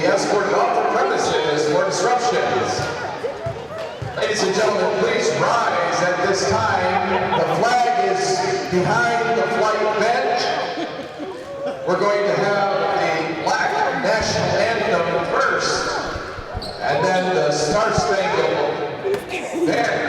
Escorted off the premises for disruptions. Ladies and gentlemen, please rise at this time. The flag is behind the Flite bench. We're going to have the Black National Anthem first, and then the Star Spangled Banner.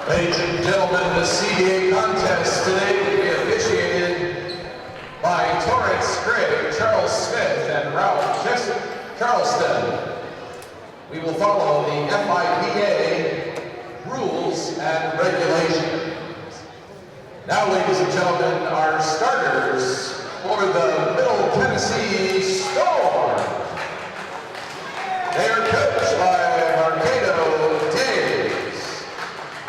Ladies and gentlemen, the CDA contest today will be officiated by Torrance Gray, Charles Smith, and Ralph Charleston. We will follow the FIPA rules and regulations. Now, ladies and gentlemen, our starters for the Middle Tennessee Storm. They are coached by Arcado Days.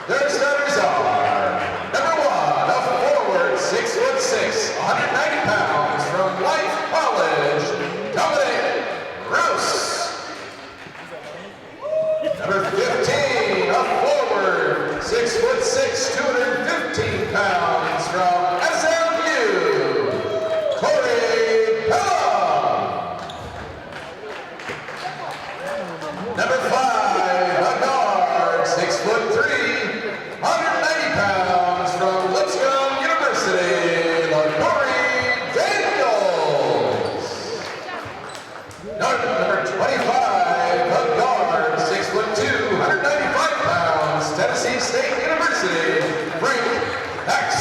Their starters are number 1, a forward, 6'6", 190 pounds from Life College, Dominic Rouse. Number 15, a forward, 6'6", 200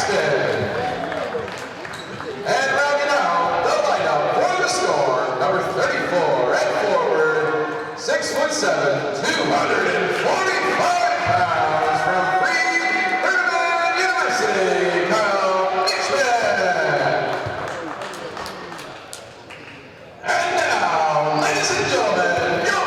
Justin. And rounding out the lineup for the score, number 34 at forward, 6'7", 245 pounds from Flite University, Kyle Nichman. And now, ladies and gentlemen, your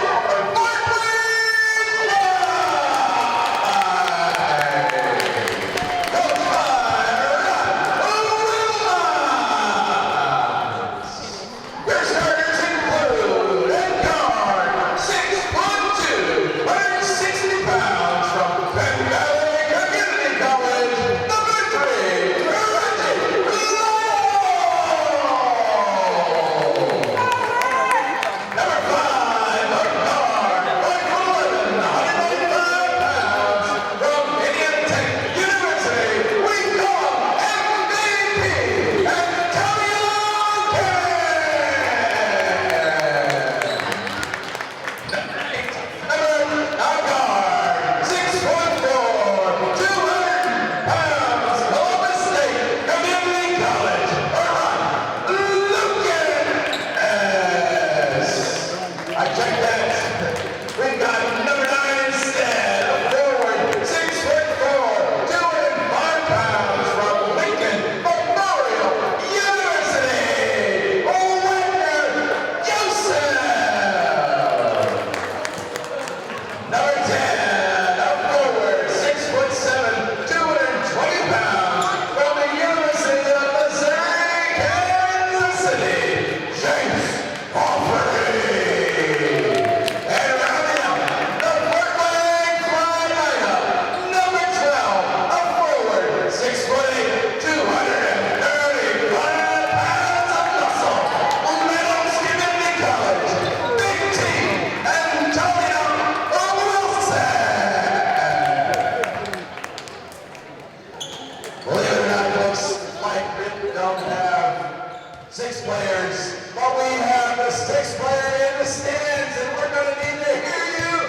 six players, but we have the sixth player in the stands, and we're going to need to hear you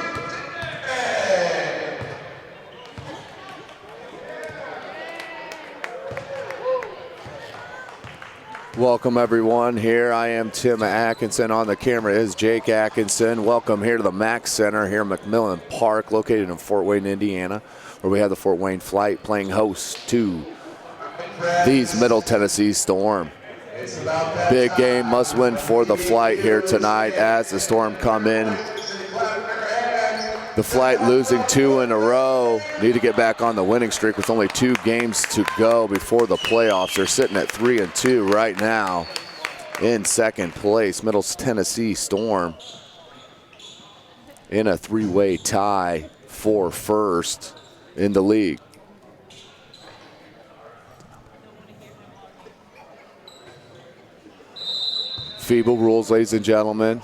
today. Welcome everyone. Here I am, Tim Atkinson. On the camera is Jake Atkinson. Welcome here to the Mack Center here in McMillan Park, located in Fort Wayne, Indiana, where we have the Fort Wayne Flite playing host to these Middle Tennessee Storm. Big game, must win for the Flite here tonight as the Storm come in. The Flite losing 2 in a row. Need to get back on the winning streak with only 2 games to go before the playoffs. They're sitting at 3-2 right now in second place. Middle Tennessee Storm in a 3-way tie for first in the league. FIBA rules, ladies and gentlemen.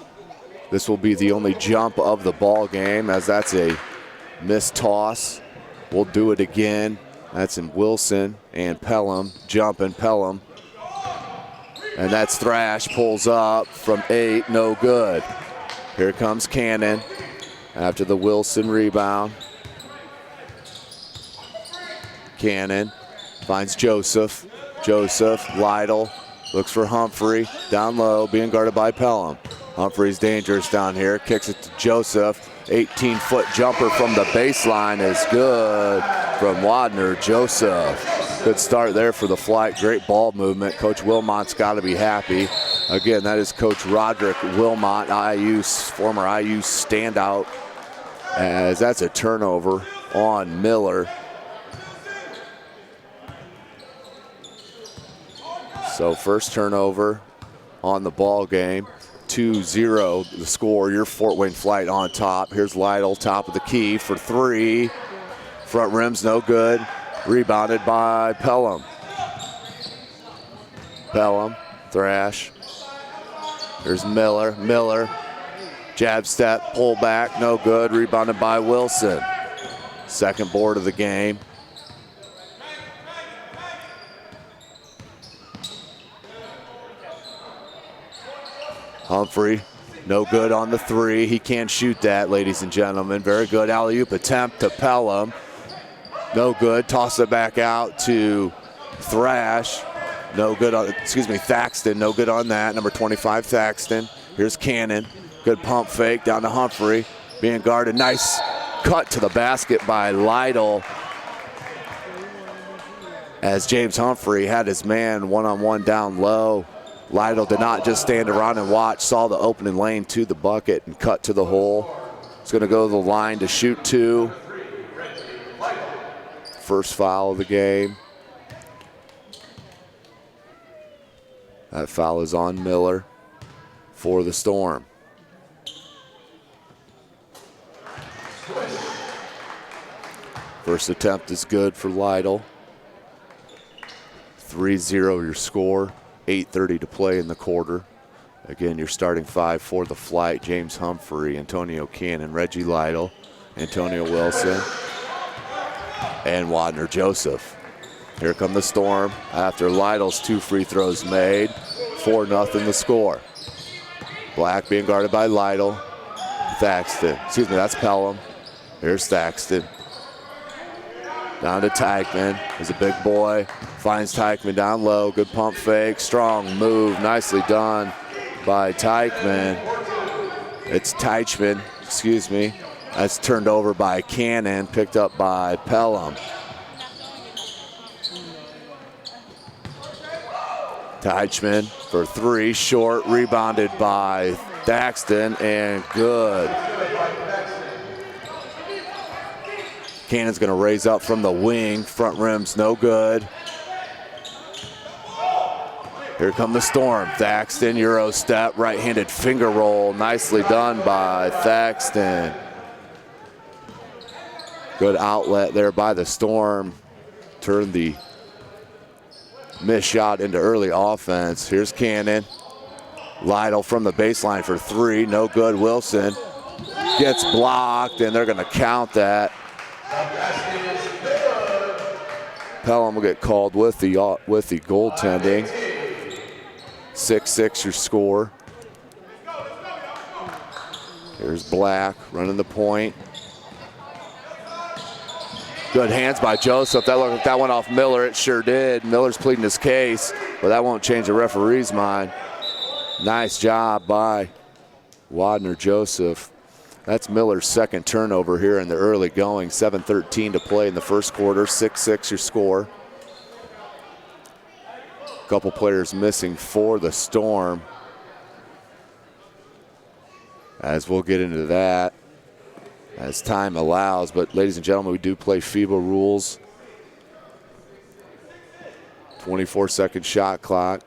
This will be the only jump of the ball game, as that's a missed toss. We'll do it again. That's in Wilson and Pelham, jumping Pelham. And that's Thrash, pulls up from 8, no good. Here comes Cannon after the Wilson rebound. Cannon finds Joseph. Joseph, Lytle. Looks for Humphrey, down low, being guarded by Pelham. Humphrey's dangerous down here, kicks it to Joseph. 18-foot jumper from the baseline is good from Wadner. Joseph, good start there for the Flite. Great ball movement. Coach Wilmot's got to be happy. Again, that is Coach Roderick Wilmot, former IU standout, as that's a turnover on Miller. So first turnover on the ball game. 2-0 the score. Your Fort Wayne Flite on top. Here's Lytle, top of the key for 3. Front rim's no good. Rebounded by Pelham. Pelham, Thrash. Here's Miller. Miller, jab step, pull back, no good. Rebounded by Wilson. Second board of the game. Humphrey, no good on the 3. He can't shoot that, ladies and gentlemen. Very good alley-oop attempt to Pelham. No good. Toss it back out to Thrash, no good on, Thaxton, no good on that. Number 25, Thaxton. Here's Cannon. Good pump fake down to Humphrey. Being guarded. Nice cut to the basket by Lytle. As James Humphrey had his man one-on-one down low. Lytle did not just stand around and watch, saw the opening lane to the bucket and cut to the hole. He's going to go to the line to shoot 2. First foul of the game. That foul is on Miller for the Storm. First attempt is good for Lytle. 3-0 your score. 8:30 to play in the quarter. Again, your starting 5 for the Flite: James Humphrey, Antonio Cannon, Reggie Lytle, Antonio Wilson, and Wadner Joseph. Here come the Storm after Lytle's 2 free throws made. 4-0 the score. Black being guarded by Lytle. Thaxton, that's Pelham. Here's Thaxton. Down to Teichman, he's a big boy. Finds Teichman down low, good pump fake, strong move, nicely done by Teichman. It's Teichman, That's turned over by Cannon, picked up by Pelham. Teichman for 3, short, rebounded by Thaxton, and good. Cannon's gonna raise up from the wing, front rim's no good. Here come the Storm. Thaxton, Euro step, right-handed finger roll, nicely done by Thaxton. Good outlet there by the Storm. Turned the missed shot into early offense. Here's Cannon. Lytle from the baseline for 3, no good. Wilson gets blocked, and they're gonna count that. Pelham will get called with the goaltending. 6-6 your score. Here's Black running the point. Good hands by Joseph. That looked like that went off Miller. It sure did. Miller's pleading his case, but that won't change the referee's mind. Nice job by Wadner Joseph. That's Miller's second turnover here in the early going. 7:13 to play in the first quarter. 6-6 your score. Couple players missing for the Storm. As we'll get into that as time allows. But ladies and gentlemen, we do play FIBA rules. 24-second shot clock.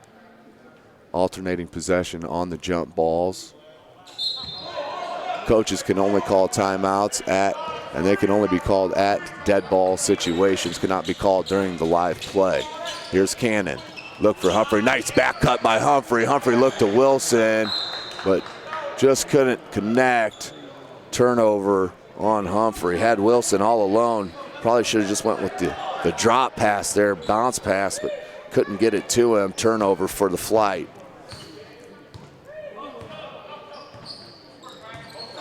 Alternating possession on the jump balls. Coaches can only call timeouts and they can only be called at dead ball situations, cannot be called during the live play. Here's Cannon. Look for Humphrey. Nice back cut by Humphrey. Humphrey looked to Wilson, but just couldn't connect. Turnover on Humphrey. Had Wilson all alone. Probably should have just went with the drop pass there, bounce pass, but couldn't get it to him. Turnover for the Flite.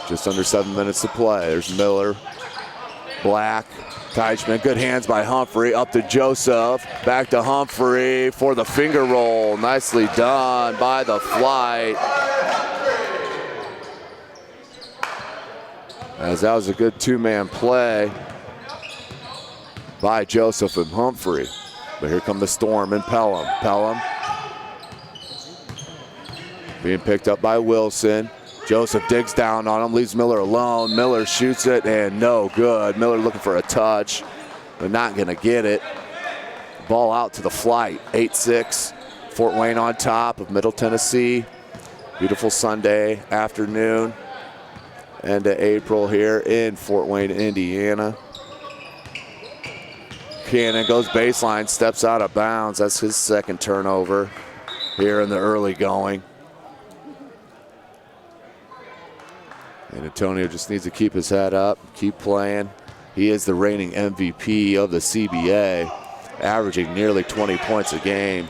Just under 7 minutes to play. There's Miller, Black, Teichman. Good hands by Humphrey. Up to Joseph. Back to Humphrey for the finger roll. Nicely done by the Flite. As that was a good 2-man play by Joseph and Humphrey. But here come the Storm and Pelham. Pelham being picked up by Wilson. Joseph digs down on him, leaves Miller alone. Miller shoots it, and no good. Miller looking for a touch, but not gonna get it. Ball out to the Flite. 8-6. Fort Wayne on top of Middle Tennessee. Beautiful Sunday afternoon. End of April here in Fort Wayne, Indiana. Cannon goes baseline, steps out of bounds. That's his second turnover here in the early going. And Antonio just needs to keep his head up, keep playing. He is the reigning MVP of the CBA, averaging nearly 20 points a game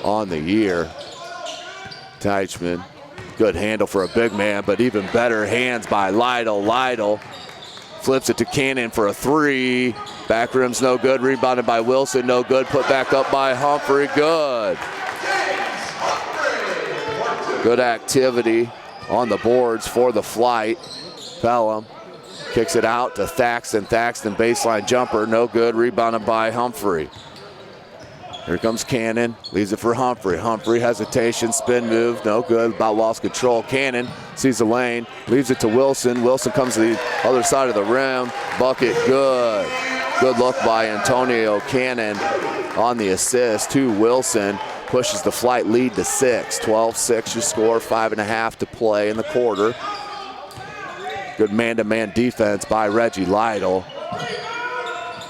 on the year. Teichman, good handle for a big man, but even better hands by Lytle. Lytle Flips it to Cannon for a three. Back rim's no good. Rebounded by Wilson. No good. Put back up by Humphrey. Good. Good activity on the boards for the Flite. Pelham kicks it out to Thaxton. Thaxton baseline jumper. No good. Rebounded by Humphrey. Here comes Cannon, leaves it for Humphrey. Humphrey, hesitation, spin move, no good, about lost control. Cannon sees the lane, leaves it to Wilson. Wilson comes to the other side of the rim, bucket, good. Good look by Antonio Cannon on the assist to Wilson. Pushes the Flite lead to 6. 12-6 your score, 5.5 to play in the quarter. Good man-to-man defense by Reggie Lytle.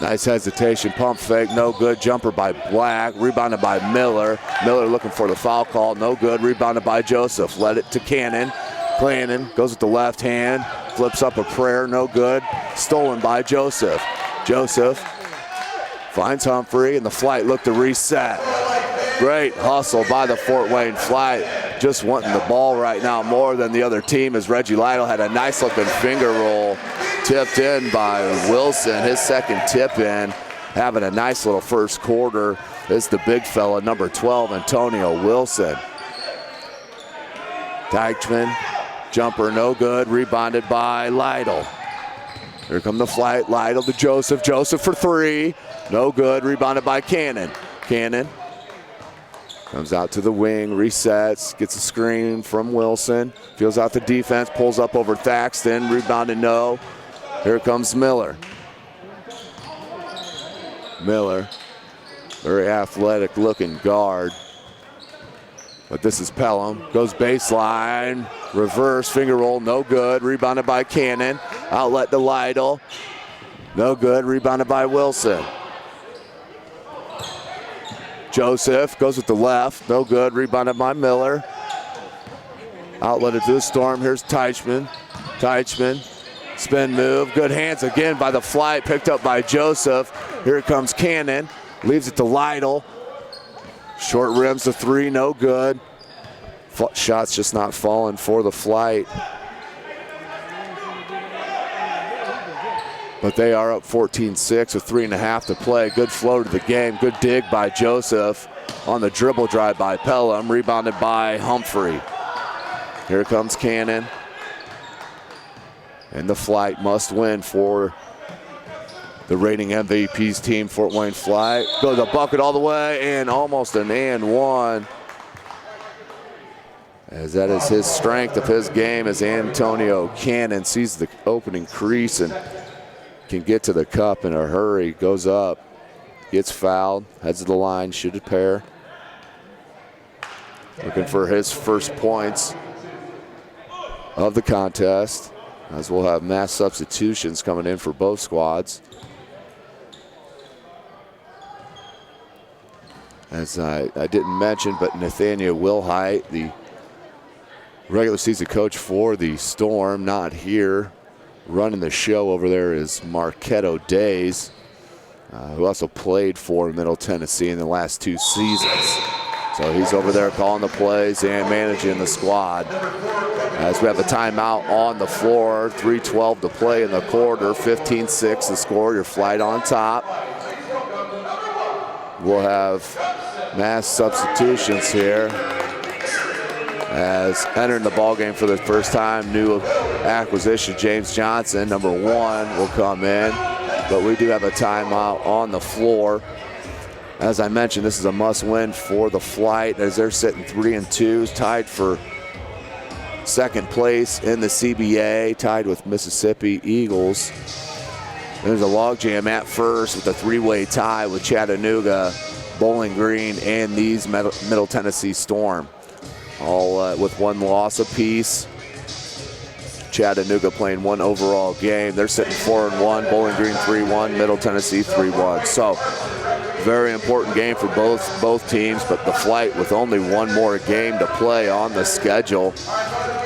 Nice hesitation, pump fake, no good. Jumper by Black, rebounded by Miller. Miller looking for the foul call, no good. Rebounded by Joseph, led it to Cannon. Cannon goes with the left hand, flips up a prayer, no good. Stolen by Joseph. Joseph finds Humphrey, and the Flite look to reset. Great hustle by the Fort Wayne Flite. Just wanting the ball right now more than the other team, as Reggie Lytle had a nice looking finger roll. Tipped in by Wilson, his second tip in, having a nice little first quarter. Is the big fella, number 12, Antonio Wilson. Dykman, jumper no good, rebounded by Lytle. Here come the Flite, Lytle to Joseph. Joseph for three, no good, rebounded by Cannon. Cannon comes out to the wing, resets, gets a screen from Wilson, feels out the defense, pulls up over Thaxton, rebounded no. Here comes Miller. Miller, very athletic looking guard. But this is Pelham, goes baseline, reverse, finger roll, no good. Rebounded by Cannon, outlet to Lytle. No good, rebounded by Wilson. Joseph goes with the left, no good, rebounded by Miller. Outlet it to the Storm, here's Teichman. Teichman. Spin move, good hands again by the Flite, picked up by Joseph. Here comes Cannon, leaves it to Lytle. Short rims to three, no good. Shots just not falling for the Flite. But they are up 14-6 with 3.5 to play. Good flow to the game, good dig by Joseph on the dribble drive by Pelham, rebounded by Humphrey. Here comes Cannon. And the Flite must win for the reigning MVP's team, Fort Wayne Flite. Goes a bucket all the way, and almost an and one. As that is his strength of his game, as Antonio Cannon sees the opening crease and can get to the cup in a hurry. Goes up, gets fouled, heads to the line, shoot a pair. Looking for his first points of the contest, as we'll have mass substitutions coming in for both squads. As I didn't mention, but Nathaniel Wilhite, the regular season coach for the Storm, not here. Running the show over there is Marquetto Days, who also played for Middle Tennessee in the last 2 seasons. So he's over there calling the plays and managing the squad. As we have a timeout on the floor, 3:12 to play in the quarter, 15-6 the score, your Flite on top. We'll have mass substitutions here. As entering the ballgame for the first time, new acquisition, James Johnson, number 1, will come in. But we do have a timeout on the floor. As I mentioned, this is a must-win for the Flite, as they're sitting 3-2, tied for second place in the CBA, tied with Mississippi Eagles. There's a logjam at first with a 3-way tie with Chattanooga, Bowling Green, and these Middle Tennessee Storm, all with 1 loss apiece. Chattanooga playing 1 overall game. They're sitting 4-1, Bowling Green 3-1, Middle Tennessee 3-1. So very important game for both teams, but the Flite with only 1 more game to play on the schedule,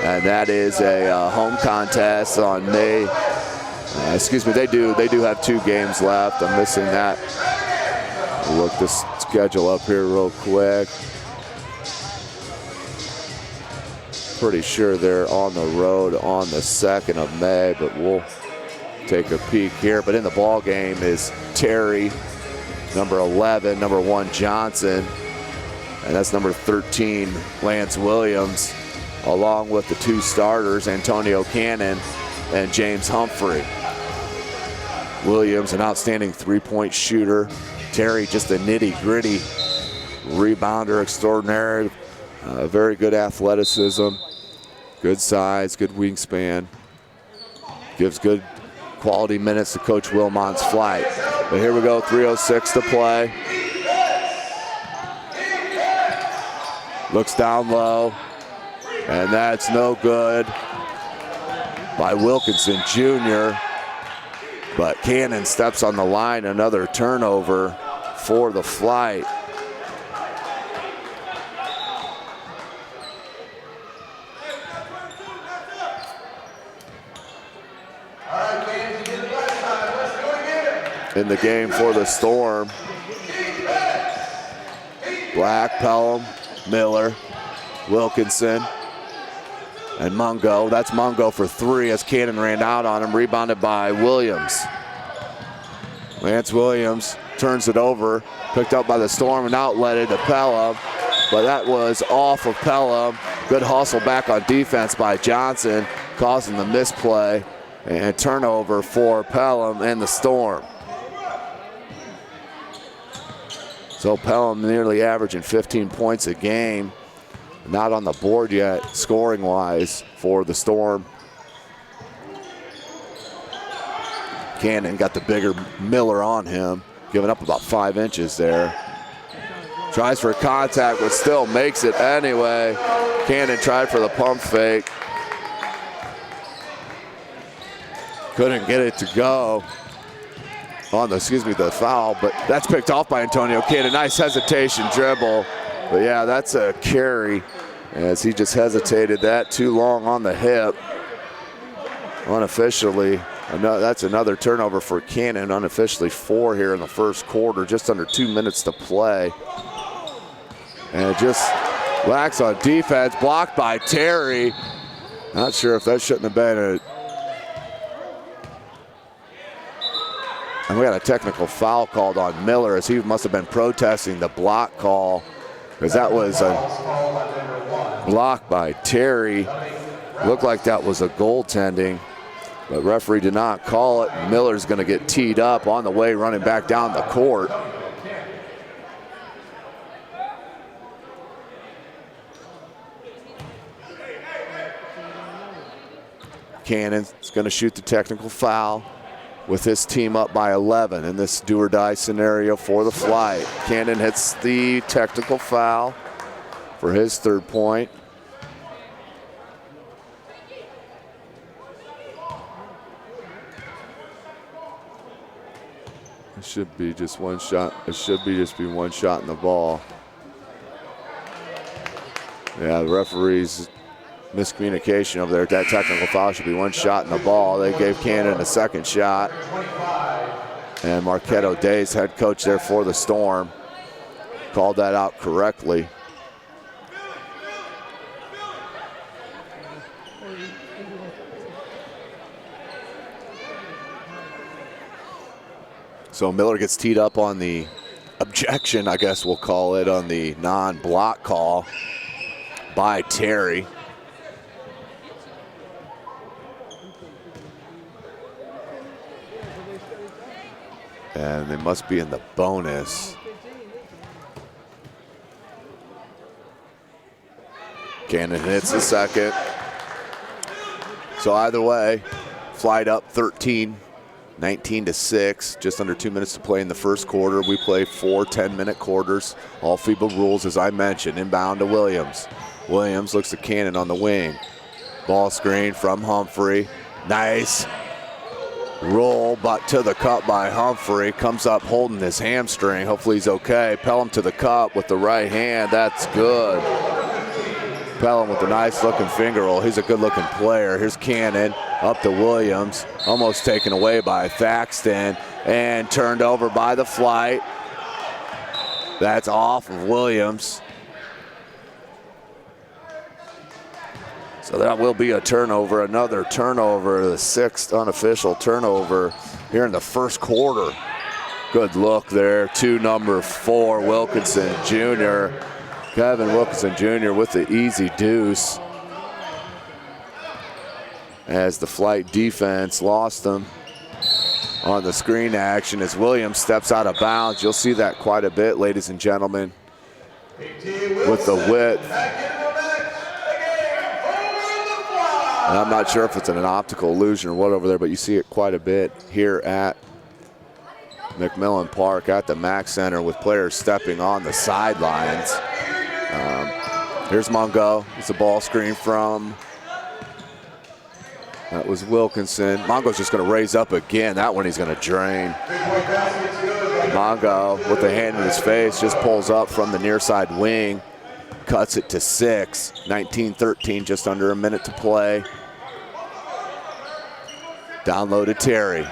and that is a home contest on May. They do have 2 games left. I'm missing that. We'll look the schedule up here real quick. Pretty sure they're on the road on the 2nd of May, but we'll take a peek here. But in the ball game is Terry, number 11, number 1 Johnson, and that's number 13 Lance Williams, along with the 2 starters, Antonio Cannon and James Humphrey. Williams, an outstanding 3-point shooter. Terry, just a nitty-gritty rebounder extraordinaire. Very good athleticism, good size, good wingspan. Gives good quality minutes to Coach Wilmont's Flite. But here we go, 3:06 to play. Looks down low, and that's no good by Wilkinson Jr. But Cannon steps on the line, another turnover for the Flite. In the game for the Storm, Black, Pelham, Miller, Wilkinson, and Mungo. That's Mungo for 3 as Cannon ran out on him, rebounded by Williams. Lance Williams turns it over, picked up by the Storm and outletted to Pelham, but that was off of Pelham. Good hustle back on defense by Johnson, causing the misplay and turnover for Pelham and the Storm. So Pelham nearly averaging 15 points a game. Not on the board yet, scoring-wise, for the Storm. Cannon got the bigger Miller on him, giving up about 5 inches there. Tries for contact, but still makes it anyway. Cannon tried for the pump fake. Couldn't get it to go on the foul, but that's picked off by Antonio Cannon. Nice hesitation dribble. But yeah, that's a carry as he just hesitated that too long on the hip. Unofficially, that's another turnover for Cannon. Unofficially 4 here in the first quarter, just under 2 minutes to play. And just lacks on defense, blocked by Terry. Not sure if that shouldn't have been and we got a technical foul called on Miller as he must have been protesting the block call, because that was a block by Terry. Looked like that was a goaltending, but referee did not call it. Miller's going to get teed up on the way running back down the court. Cannon's going to shoot the technical foul with his team up by 11 in this do-or-die scenario for the Flite. Cannon hits the technical foul for his 3rd point. It should be just one shot. It should be just one shot in the ball. Yeah, the referee's miscommunication over there. That technical foul should be 1 shot in the ball. They gave Cannon a 2nd shot. And Marquette O'Day's head coach there for the Storm called that out correctly. So Miller gets teed up on the objection, I guess we'll call it, on the non-block call by Terry. And they must be in the bonus. Cannon hits the 2nd. So either way, Flite up 13, 19-6. Just under 2 minutes to play in the first quarter. We play 4 10-minute quarters. All FIBA rules, as I mentioned. Inbound to Williams. Williams looks to Cannon on the wing. Ball screen from Humphrey. Nice roll, but to the cup by Humphrey. Comes up holding his hamstring. Hopefully he's okay. Pelham to the cup with the right hand. That's good. Pelham with a nice looking finger roll. He's a good looking player. Here's Cannon up to Williams. Almost taken away by Thaxton and turned over by the Flite. That's off of Williams. So that will be a turnover, another turnover, the 6th unofficial turnover here in the first quarter. Good look there to number 4, Wilkinson Jr. Kevin Wilkinson Jr. with the easy deuce as the Flite defense lost them on the screen action as Williams steps out of bounds. You'll see that quite a bit, ladies and gentlemen, with the width. And I'm not sure if it's an optical illusion or what over there, but you see it quite a bit here at McMillan Park at the Mack Center with players stepping on the sidelines. Here's Mungo. It's a ball screen from, that was Wilkinson. Mongo's just going to raise up again. That one he's going to drain. Mongo with the hand in his face just pulls up from the near side wing. Cuts it to 6. 19-13, just under a minute to play. Down low to Terry.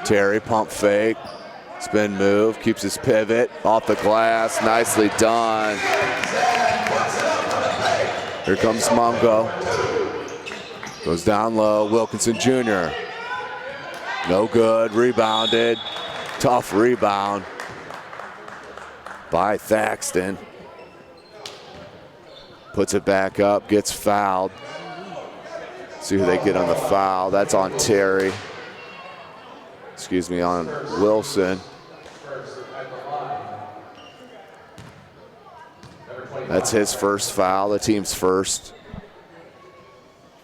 Terry pump fake. Spin move, keeps his pivot off the glass. Nicely done. Here comes Mungo. Goes down low, Wilkinson Jr. No good, rebounded. Tough rebound by Thaxton. Puts it back up, gets fouled. See who they get on the foul. That's on Terry. Excuse me, on Wilson. That's his first foul, the team's first.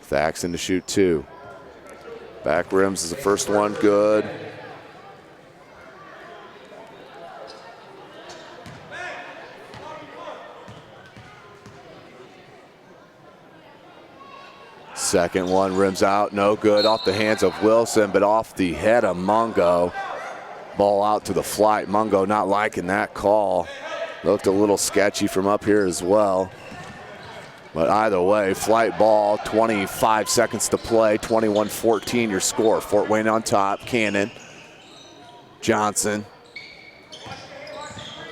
Thaxton to shoot 2. Back rims is the first one, good. Second one rims out, no good. Off the hands of Wilson, but off the head of Mungo. Ball out to the Flite. Mungo not liking that call. Looked a little sketchy from up here as well. But either way, Flite ball, 25 seconds to play, 21-14 your score. Fort Wayne on top, Cannon. Johnson.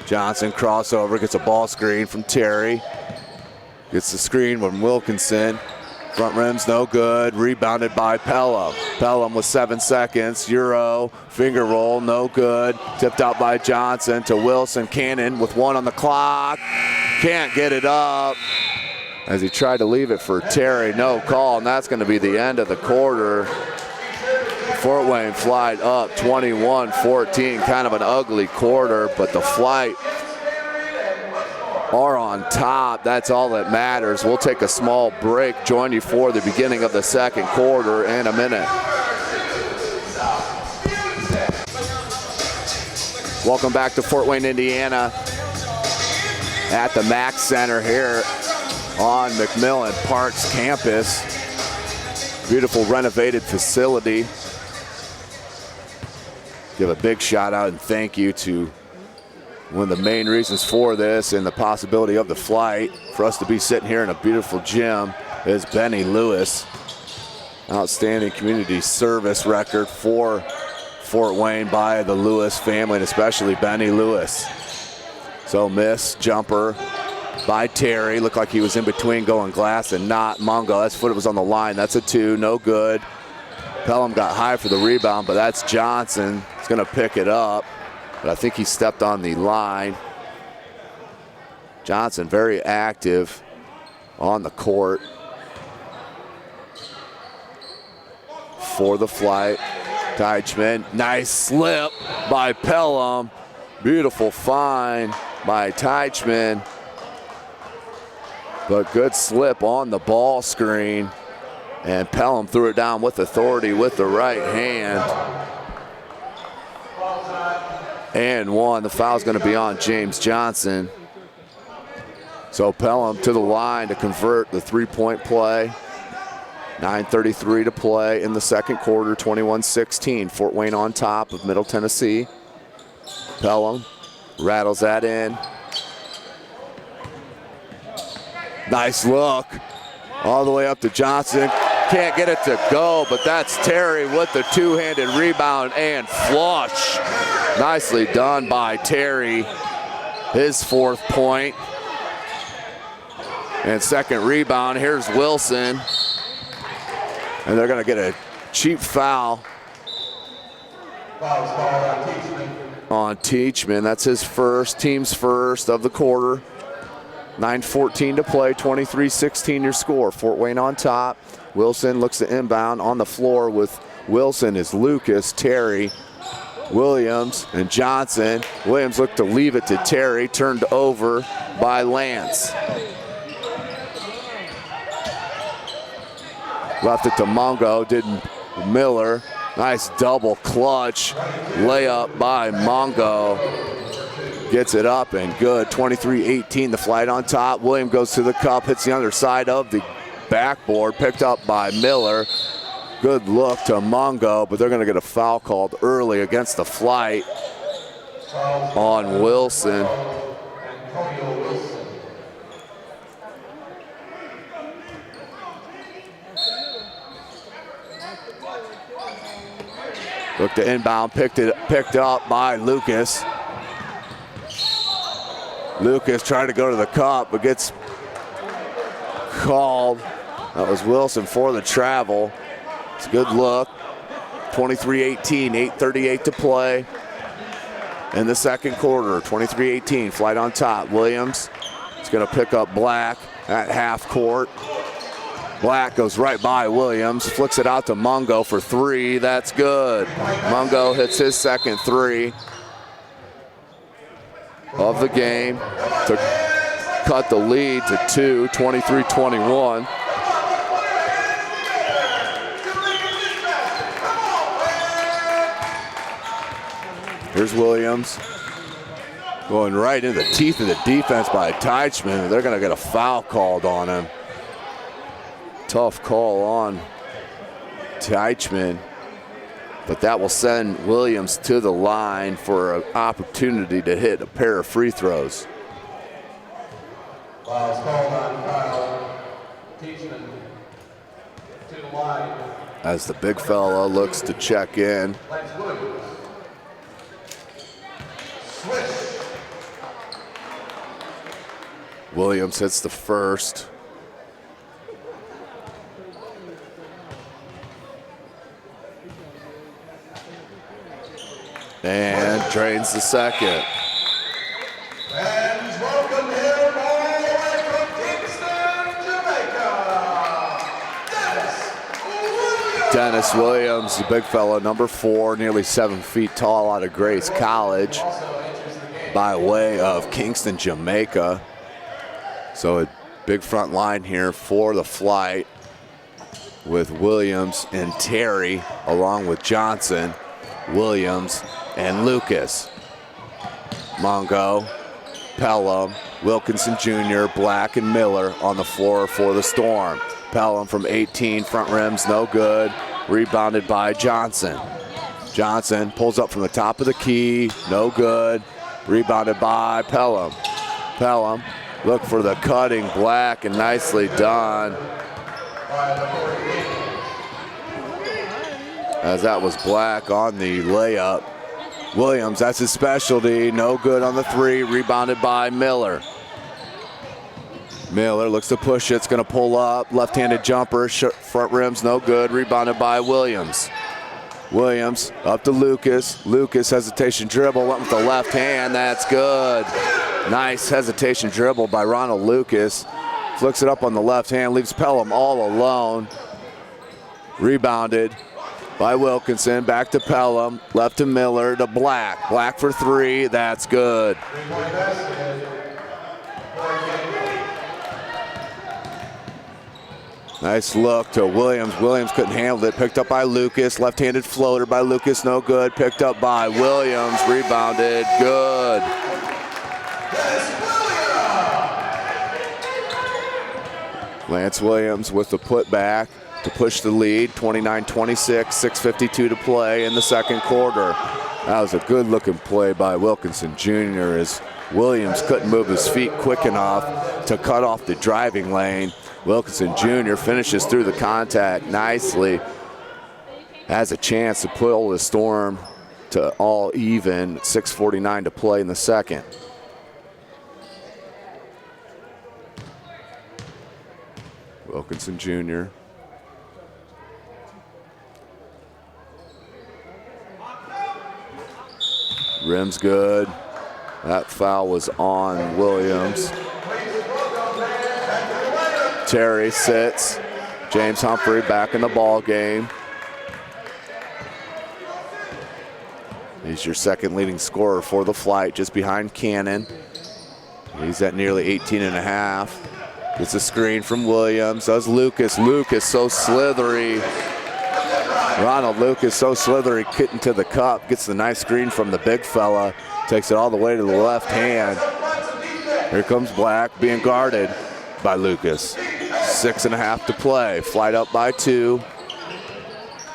Johnson crossover, gets a ball screen from Terry. Gets the screen from Wilkinson. Front rim's no good, rebounded by Pelham. Pelham with 7 seconds, Euro, finger roll, no good. Tipped out by Johnson to Wilson. Cannon with 1 on the clock. Can't get it up as he tried to leave it for Terry, no call, and that's gonna be the end of the quarter. Fort Wayne Flite up 21-14, kind of an ugly quarter, but the Flite are on top. That's all that matters. We'll take a small break, join you for the beginning of the second quarter in a minute. Welcome back to Fort Wayne, Indiana at the Mack Center here on McMillan Park's campus. Beautiful renovated facility. Give a big shout out and thank you to one of the main reasons for this and the possibility of the Flite for us to be sitting here in a beautiful gym is Benny Lewis. Outstanding community service record for Fort Wayne by the Lewis family, and especially Benny Lewis. So miss jumper by Terry. Looked like he was in between going glass and not. Mungo, that's foot was on the line. That's a 2, no good. Pelham got high for the rebound, but that's Johnson. He's gonna pick it up. But I think he stepped on the line. Johnson very active on the court for the Flite. Teichman, nice slip by Pelham. Beautiful find by Teichman. But good slip on the ball screen. And Pelham threw it down with authority with the right hand. And 1, the foul's gonna be on James Johnson. So Pelham to the line to convert the 3-point play. 9:33 to play in the second quarter, 21-16. Fort Wayne on top of Middle Tennessee. Pelham rattles that in. Nice look. All the way up to Johnson. Can't get it to go, but that's Terry with the 2-handed rebound and flush. Nicely done by Terry. His 4th point. And second rebound, here's Wilson. And they're going to get a cheap foul Foul's called on Teachman. on Teachman. That's his first, team's first of the quarter. 9:14 to play, 23-16 your score. Fort Wayne on top. Wilson looks to inbound. On the floor with Wilson is Lucas, Terry, Williams, and Johnson. Williams looked to leave it to Terry, turned over by Lance. Left it to Mungo, did Miller. Nice double clutch layup by Mungo. Gets it up and good, 23-18, the Flite on top. Williams goes to the cup, hits the underside of the backboard, picked up by Miller. Good look to Mungo, but they're gonna get a foul called early against the Flite on Wilson. Look to inbound, picked up by Lucas. Lucas trying to go to the cup, but gets called. That was Wilson for the travel. It's a good look. 23-18, 8:38 to play in the second quarter. 23-18, Flite on top. Williams is going to pick up Black at half court. Black goes right by Williams, flicks it out to Mungo for three. That's good. Mungo hits his second three of the game to cut the lead to 2, 23-21. Here's Williams going right into the teeth of the defense by Teichman. They're going to get a foul called on him. Tough call on Teichman, but that will send Williams to the line for an opportunity to hit a pair of free throws. Foul's called on Kyle Teachman to the line. As the big fella looks to check in. Lance Williams. Switch. Williams hits the first. And drains the second. And welcome him all the way from Kingston, Jamaica, Dennis Williams, the big fella, number 4, nearly 7 feet tall, out of Grace College by way of Kingston, Jamaica. So a big front line here for the Flite with Williams and Terry, along with Johnson, Williams, and Lucas. Mungo, Pelham, Wilkinson Jr., Black, and Miller on the floor for the Storm. Pelham from 18, front rims, no good. Rebounded by Johnson. Johnson pulls up from the top of the key, no good. Rebounded by Pelham. Pelham, look for the cutting, Black, and nicely done. As that was Black on the layup. Williams, that's his specialty, no good on the 3, rebounded by Miller. Miller looks to push it, it's gonna pull up, left-handed jumper, front rims, no good, rebounded by Williams. Williams up to Lucas. Lucas, hesitation dribble, went with the left hand, that's good. Nice hesitation dribble by Ronald Lucas. Flicks it up on the left hand, leaves Pelham all alone. Rebounded by Wilkinson, back to Pelham, left to Miller, to Black. Black for 3, that's good. Nice look to Williams. Williams couldn't handle it, picked up by Lucas. Left-handed floater by Lucas, no good. Picked up by Williams, rebounded, good. Lance Williams with the putback to push the lead, 29-26, 6:52 to play in the second quarter. That was a good-looking play by Wilkinson Jr. as Williams couldn't move his feet quick enough to cut off the driving lane. Wilkinson Jr. finishes through the contact nicely. Has a chance to pull the Storm to all even, 6:49 to play in the second. Wilkinson Jr. Rim's good. That foul was on Williams. Terry sits. James Humphrey back in the ball game. He's your second leading scorer for the Flite, just behind Cannon. He's at nearly 18 and a half. Gets a screen from Williams. Does Lucas. Lucas so slithery. Ronald Lucas so slithery, getting to the cup. Gets the nice screen from the big fella. Takes it all the way to the left hand. Here comes Black being guarded by Lucas. 6.5 to play. Flite up by 2.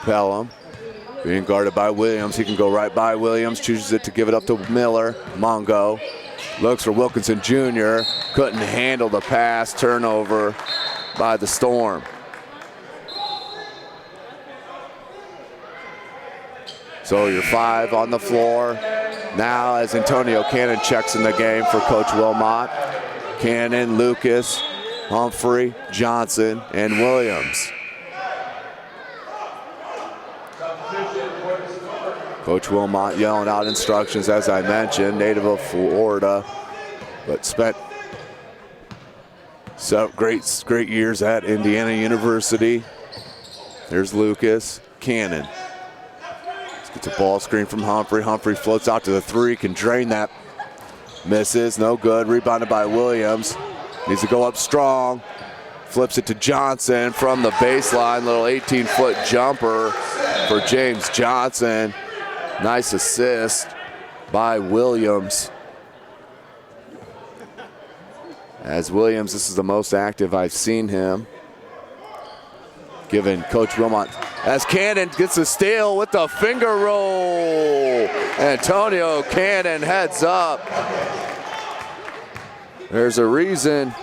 Pelham being guarded by Williams. He can go right by Williams. Chooses it to give it up to Miller. Mongo looks for Wilkinson Jr. Couldn't handle the pass. Turnover by the Storm. So your 5 on the floor. Now as Antonio Cannon checks in the game for Coach Wilmot. Cannon, Lucas, Humphrey, Johnson, and Williams. Coach Wilmot yelling out instructions, as I mentioned, native of Florida, but spent so great years at Indiana University. There's Lucas, Cannon. Gets a ball screen from Humphrey. Humphrey floats out to the 3, can drain that. Misses, no good. Rebounded by Williams. Needs to go up strong. Flips it to Johnson from the baseline. Little 18-foot jumper for James Johnson. Nice assist by Williams. As Williams, this is the most active I've seen him. Giving Coach Wilmot, as Cannon gets a steal with the finger roll. Antonio Cannon heads up. There's a reason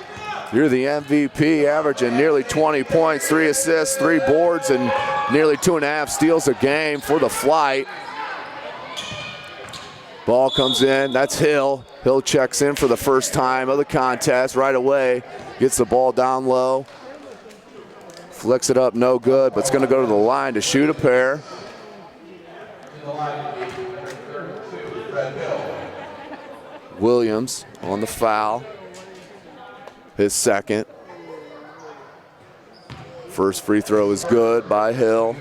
you're the MVP, averaging nearly 20 points, 3 assists, 3 boards, and nearly 2.5 steals a game for the Flite. Ball comes in, that's Hill. Hill checks in for the first time of the contest right away. Gets the ball down low. Flicks it up, no good, but it's going to go to the line to shoot a pair. Williams on the foul. His second. First free throw is good by Hill.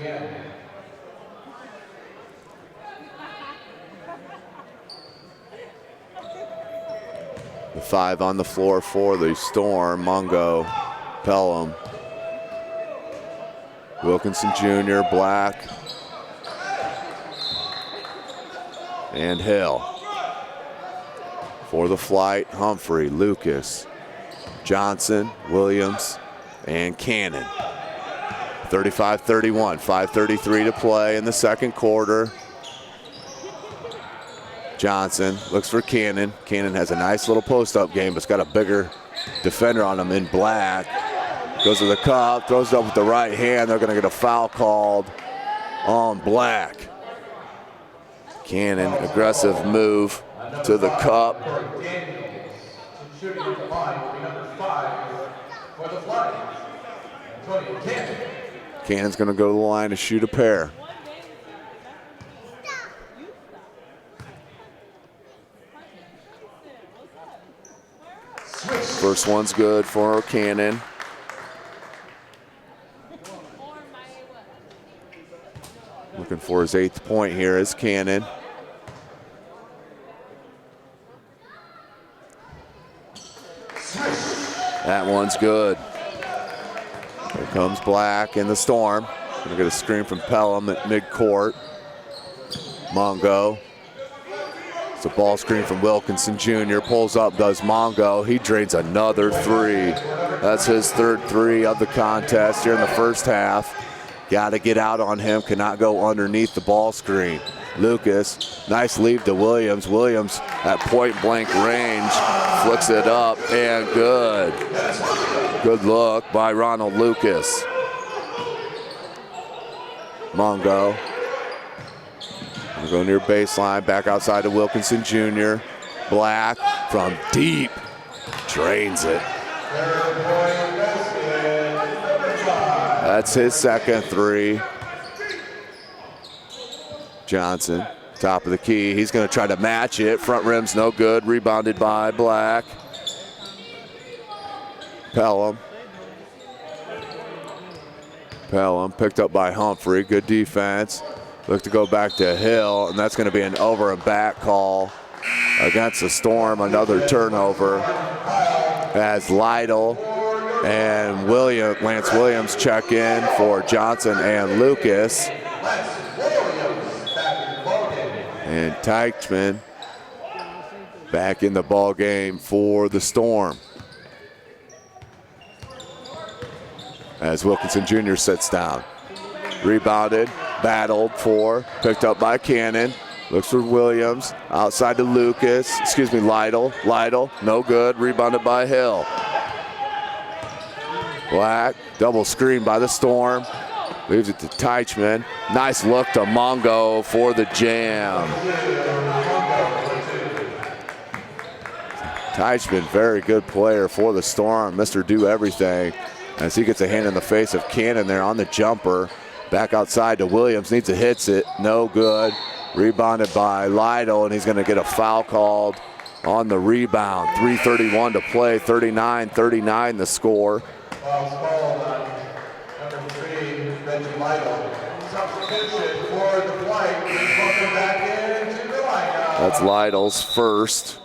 The 5 on the floor for the Storm. Mongo, Pelham, Wilkinson Jr., Black, and Hill. For the Flite, Humphrey, Lucas, Johnson, Williams, and Cannon. 35-31, 5:33 to play in the second quarter. Johnson looks for Cannon. Cannon has a nice little post-up game, but's got a bigger defender on him in Black. Goes to the cup, throws it up with the right hand. They're going to get a foul called on Black. Cannon, aggressive move to the cup. Cannon's going to go to the line to shoot a pair. First one's good for Cannon. Looking for his 8th point here is Cannon. That one's good. Here comes Black in the Storm. Gonna get a screen from Pelham at midcourt. Mongo. It's a ball screen from Wilkinson Jr. Pulls up, does Mongo. He drains another 3. That's his 3rd 3 of the contest here in the first half. Got to get out on him, cannot go underneath the ball screen. Lucas, nice lead to Williams. Williams at point blank range, flicks it up and good. Good look by Ronald Lucas. Mongo. We'll go near baseline, back outside to Wilkinson Jr. Black from deep, drains it. That's his second 3. Johnson Top of the key. He's going to try to match it. Front rim's no good. Rebounded by Black. Pelham picked up by Humphrey. Good defense. Look to go back to Hill, and that's going to be an over and back call against the Storm. Another turnover as Lytle and Lance Williams check in for Johnson and Lucas. And Teichman back in the ball game for the Storm. As Wilkinson Jr. sits down. Rebounded, battled for, picked up by Cannon. Looks for Williams, outside to Lucas, Lytle. Lytle, no good, rebounded by Hill. Black, double screen by the Storm. Leaves it to Teichman. Nice look to Mongo for the jam. Teichman, very good player for the Storm. Mr. Do Everything. As he gets a hand in the face of Cannon there on the jumper. Back outside to Williams, needs to hits it, no good. Rebounded by Lytle, and he's gonna get a foul called on the rebound. 3:31 to play, 39-39 the score. Fouls called on number 3, Reggie Lytle. Substitution for the Flite. He's welcome back into the lineup. That's Lytle's first.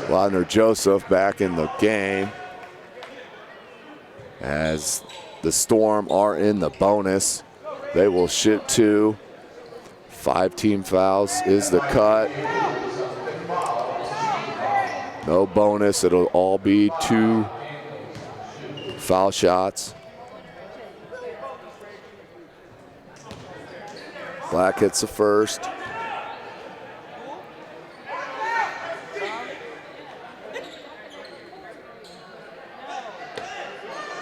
Ladner Joseph back in the game. As the Storm are in the bonus, they will shoot 2. 5 team fouls is the cut. No bonus, it'll all be 2 foul shots. Black hits the first.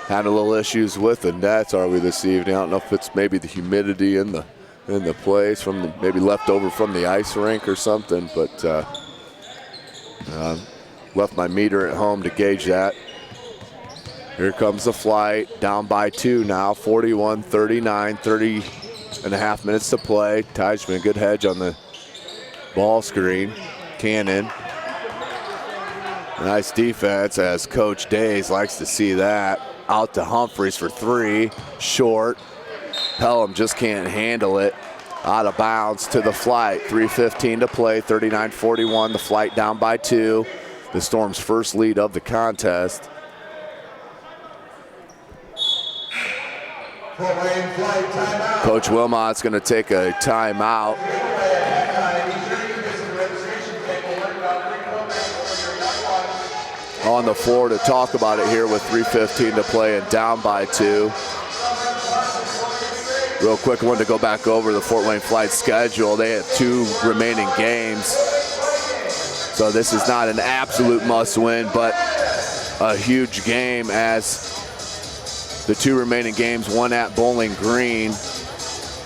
Had a little issues with the nets, are we, this evening? I don't know if it's maybe the humidity in the place from maybe left over from the ice rink or something, but left my meter at home to gauge that. Here comes the Flite, down by 2 now, 41-39, 30 and a half minutes to play. Teichman, good hedge on the ball screen. Cannon. Nice defense, as Coach Days likes to see that. Out to Humphreys for 3, short. Pelham just can't handle it. Out of bounds to the Flite. 3:15 to play, 39-41. The Flite down by 2. The Storm's first lead of the contest. Coach Wilmot's going to take a timeout. On the floor to talk about it here with 3:15 to play and down by 2. Real quick, I wanted to go back over the Fort Wayne Flite schedule. They have 2 remaining games. So this is not an absolute must-win, but a huge game, as the 2 remaining games, one at Bowling Green,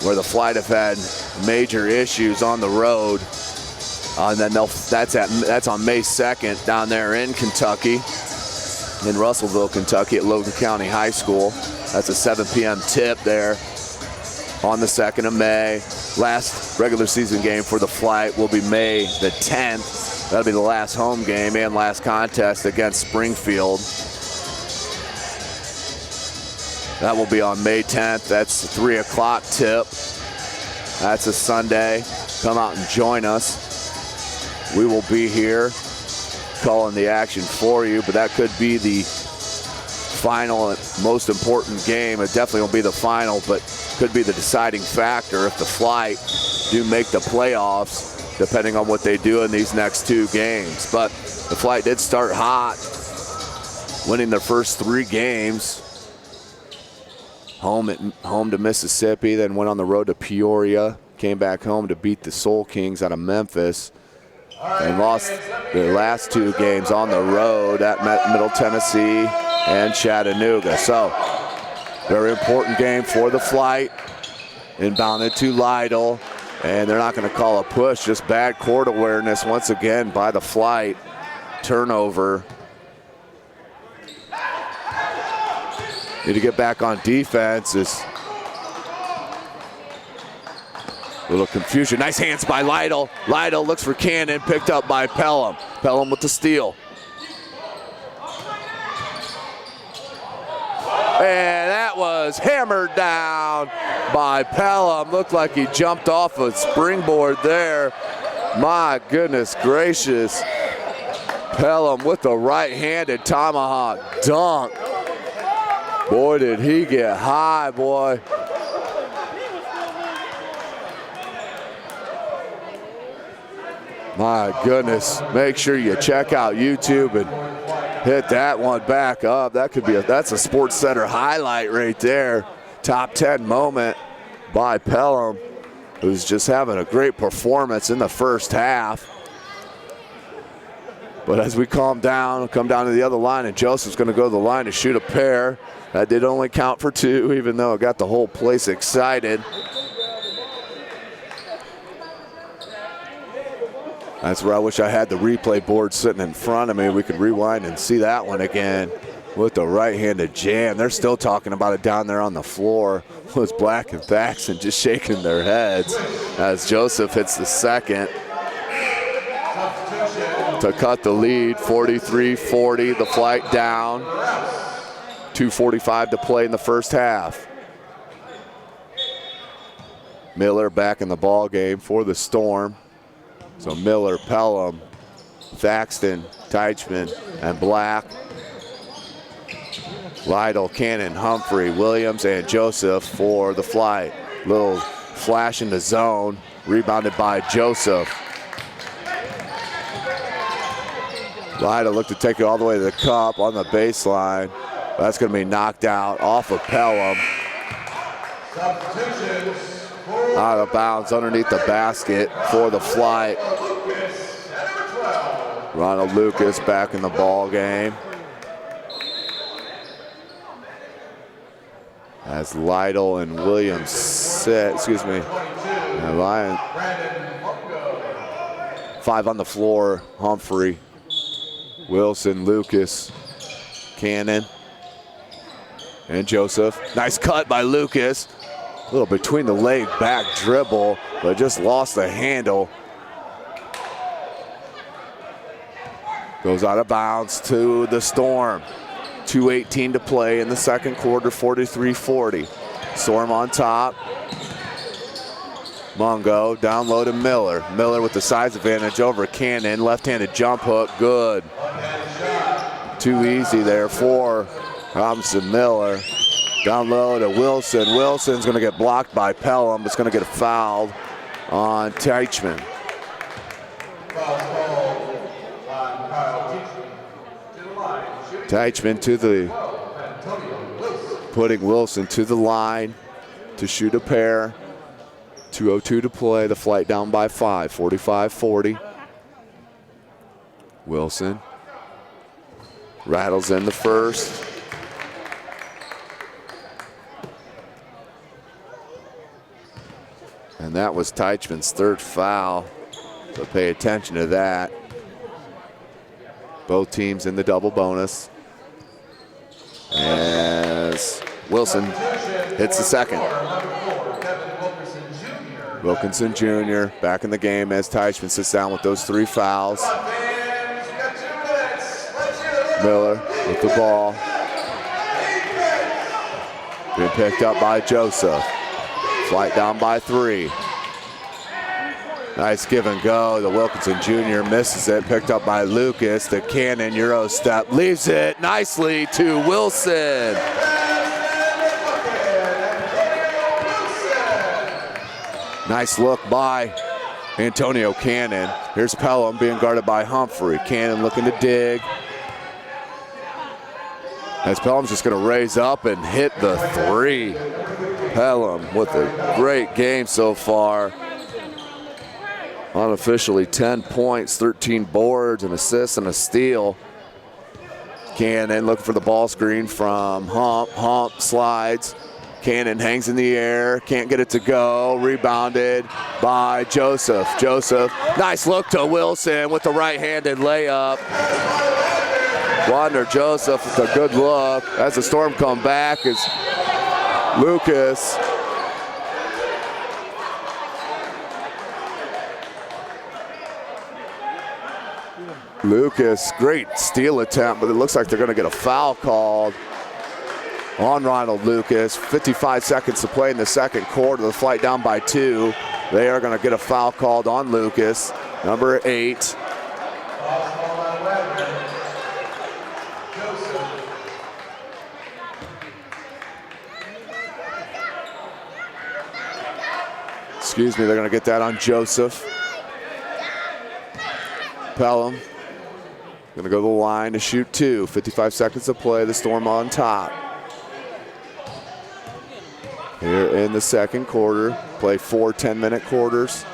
where the Flite have had major issues on the road. And then that's on May 2nd down there in Kentucky, in Russellville, Kentucky at Logan County High School. That's a 7 p.m. tip there on the 2nd of May. Last regular season game for the Flite will be May the 10th. That'll be the last home game and last contest against Springfield. That will be on May 10th. That's a 3 o'clock tip. That's a Sunday. Come out and join us. We will be here calling the action for you, but that could be the final and most important game. It definitely will be the final, but could be the deciding factor if the Flite do make the playoffs, depending on what they do in these next 2 games. But the Flite did start hot, winning their first 3 games. Home to Mississippi, then went on the road to Peoria, came back home to beat the Soul Kings out of Memphis, and lost their last 2 games on the road at Middle Tennessee and Chattanooga. So, very important game for the Flite. Inbounded to Lytle, and they're not going to call a push, just bad court awareness once again by the Flite. Turnover. Need to get back on defense. Little confusion. Nice hands by Lytle. Lytle looks for Cannon, picked up by Pelham. Pelham with the steal. And that was hammered down by Pelham. Looked like he jumped off a springboard there. My goodness gracious. Pelham with the right-handed tomahawk dunk. Boy, did he get high, boy. My goodness. Make sure you check out YouTube and hit that one back up. That could be that's a Sports Center highlight right there. Top 10 moment by Pelham, who's just having a great performance in the first half. But as we come down to the other line, and Joseph's going to go to the line to shoot a pair. That did only count for 2, even though it got the whole place excited. That's where I wish I had the replay board sitting in front of me. We could rewind and see that one again with the right-handed jam. They're still talking about it down there on the floor. It was Black and Thaxton just shaking their heads as Joseph hits the second to cut the lead, 43-40, the Flite down. 2:45 to play in the first half. Miller back in the ball game for the Storm. So Miller, Pelham, Thaxton, Teichman, and Black. Lytle, Cannon, Humphrey, Williams, and Joseph for the Flite. Little flash in the zone, rebounded by Joseph. Lytle looked to take it all the way to the cup on the baseline. That's going to be knocked out off of Pelham. Out of bounds underneath the basket for the Flite. Ronald Lucas back in the ball game. As Lytle and Williams sit, Lion. 5 on the floor, Humphrey, Wilson, Lucas, Cannon, and Joseph. Nice cut by Lucas. A little between the leg back dribble, but just lost the handle. Goes out of bounds to the Storm. 2:18 to play in the second quarter, 43-40. Storm on top. Mungo down low to Miller. Miller with the size advantage over Cannon. Left-handed jump hook, good. Too easy there for Robinson Miller. Down low to Wilson. Wilson's going to get blocked by Pelham. It's going to get fouled on Teichman. Teichman putting Wilson to the line to shoot a pair. 2:02 to play. The Flite down by 5. 45-40. Wilson rattles in the first. And that was Teichman's third foul, so pay attention to that. Both teams in the double bonus. As Wilson hits the second. Wilkinson Jr. back in the game as Teichman sits down with those 3 fouls. Miller with the ball. Being picked up by Joseph. Flite down by 3. Nice give and go. The Wilkinson Jr. misses it. Picked up by Lucas. The Cannon Euro step leaves it nicely to Wilson. Nice look by Antonio Cannon. Here's Pelham being guarded by Humphrey. Cannon looking to dig. As Pelham's just going to raise up and hit the 3. Pelham with a great game so far. Unofficially 10 points, 13 boards, an assist, and a steal. Cannon looking for the ball screen from Hump. Hump slides. Cannon hangs in the air, can't get it to go. Rebounded by Joseph. Joseph, nice look to Wilson with the right-handed layup. Wander Joseph with a good look. As the Storm come back, is Lucas Lucas, great steal attempt, but it looks like they're going to get a foul called on Ronald Lucas. 55 seconds to play in the second quarter. The Flite down by 2. They are going to get a foul called on Lucas, number 8. Excuse me, they're going to get that on Joseph. Pelham going to go to the line to shoot 2. 55 seconds to play. The Storm on top. Here in the second quarter. Play 4 10-minute quarters.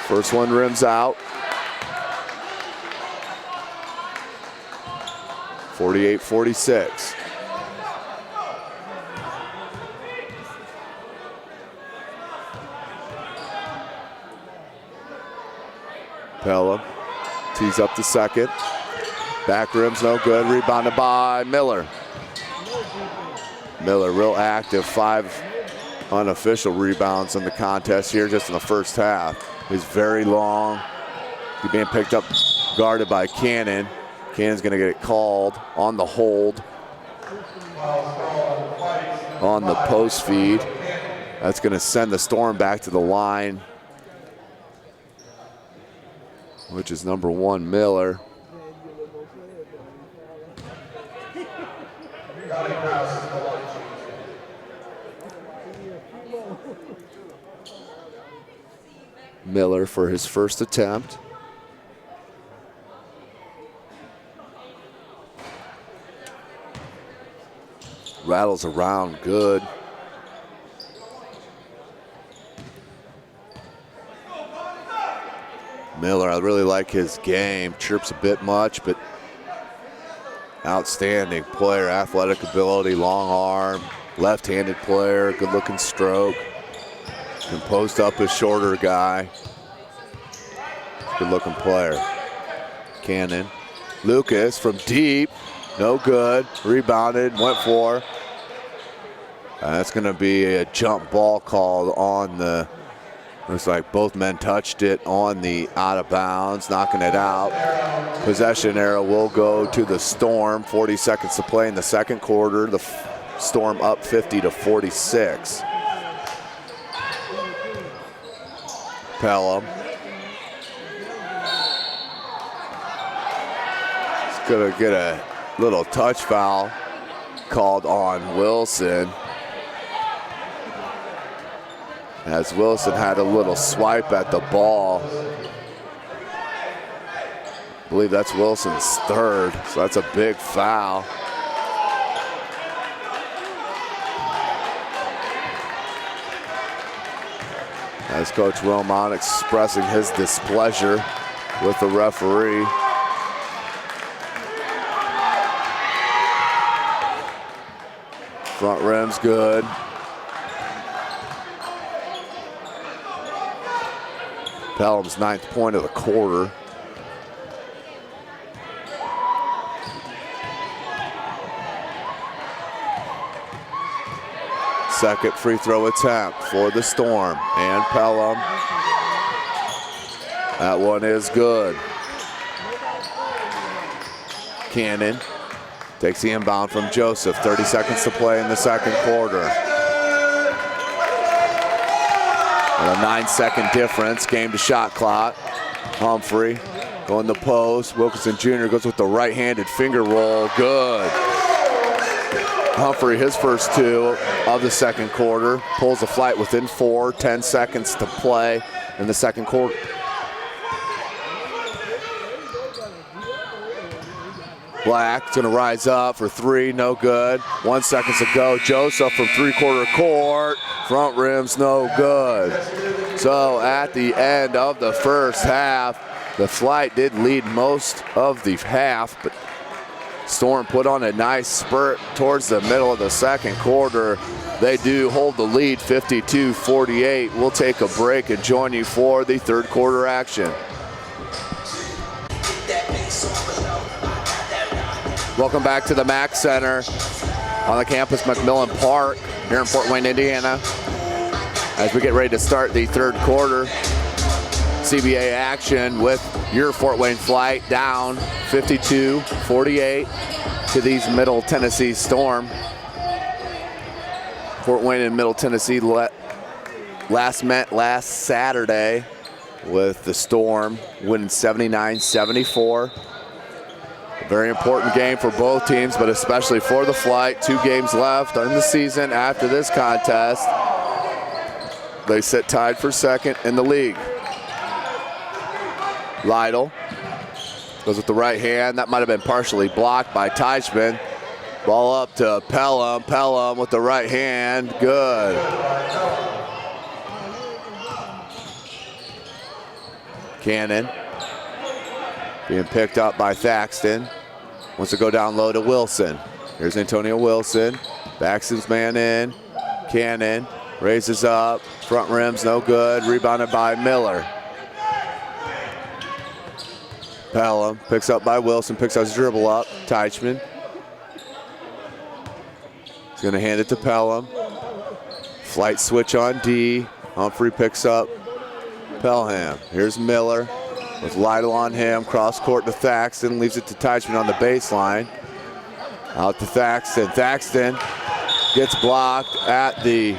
First one rims out. 48-46. Pelham tees up the second. Back rim's no good. Rebounded by Miller. Miller real active. 5 unofficial rebounds in the contest here just in the first half. He's very long. He's being picked up, guarded by Cannon. Cannon's going to get it called on the hold. On the post feed. That's going to send the Storm back to the line, which is number 1, Miller. Miller for his first attempt. Rattles around good. Miller, I really like his game. Chirps a bit much, but outstanding player. Athletic ability, long arm, left-handed player, good-looking stroke. Can post up a shorter guy. Good-looking player. Cannon. Lucas from deep, no good. Rebounded, went for. That's going to be a jump ball called on the. Looks like both men touched it on the out of bounds, knocking it out. Possession arrow will go to the Storm. 40 seconds to play in the second quarter. The Storm up 50-46. Pelham. He's gonna get a little touch foul called on Wilson, as Wilson had a little swipe at the ball. I believe that's Wilson's 3rd, so that's a big foul. As Coach Roman expressing his displeasure with the referee. Front rim's good. Pelham's 9th point of the quarter. Second free throw attempt for the Storm and Pelham. That one is good. Cannon takes the inbound from Joseph. 30 seconds to play in the second quarter. And a 9-second difference, game to shot clock. Humphrey going the post. Wilkinson Jr. goes with the right-handed finger roll, good. Humphrey, his first 2 of the second quarter, pulls the Flite within 4, 10 seconds to play in the second quarter. Black's gonna rise up for 3, no good. 1 second to go. Joseph from 3/4 court. Front rim's no good. So at the end of the first half, the Flite did lead most of the half, but Storm put on a nice spurt towards the middle of the second quarter. They do hold the lead 52-48. We'll take a break and join you for the third quarter action. Welcome back to the Mack Center on the campus McMillan Park here in Fort Wayne, Indiana. As we get ready to start the third quarter, CBA action with your Fort Wayne Flite down 52-48 to these Middle Tennessee Storm. Fort Wayne and Middle Tennessee last met last Saturday with the Storm winning 79-74. A very important game for both teams, but especially for the Flite. 2 games left in the season after this contest. They sit tied for second in the league. Lytle goes with the right hand. That might have been partially blocked by Teichman. Ball up to Pelham. Pelham with the right hand. Good. Cannon being picked up by Thaxton. Wants to go down low to Wilson. Here's Antonio Wilson. Backs his man in. Cannon raises up. Front rim's no good. Rebounded by Miller. Pelham picks up by Wilson. Picks up his dribble up. Teichman. He's going to hand it to Pelham. Flite switch on D. Humphrey picks up Pelham. Here's Miller with Lytle on him. Cross court to Thaxton. Leaves it to Teichman on the baseline. Out to Thaxton. Thaxton gets blocked at the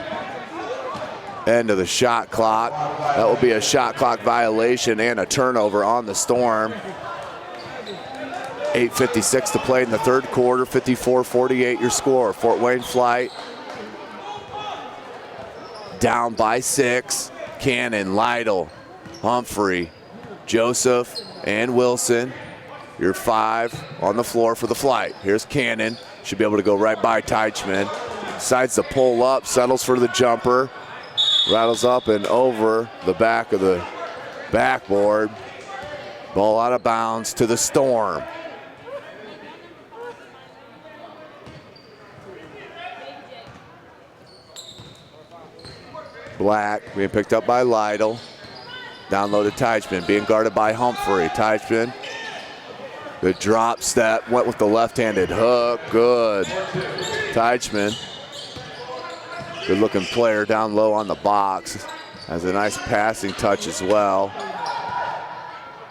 end of the shot clock. That will be a shot clock violation and a turnover on the Storm. 8:56 to play in the third quarter. 54-48 your score. Fort Wayne Flite down by 6. Cannon, Lytle, Humphrey, Joseph, and Wilson. Your 5 on the floor for the Flite. Here's Cannon. Should be able to go right by Teichman. Decides to pull up, settles for the jumper. Rattles up and over the back of the backboard. Ball out of bounds to the Storm. Black being picked up by Lytle. Down low to Teichman, being guarded by Humphrey. Teichman, good drop step, went with the left-handed hook, good. Teichman, good looking player down low on the box. Has a nice passing touch as well.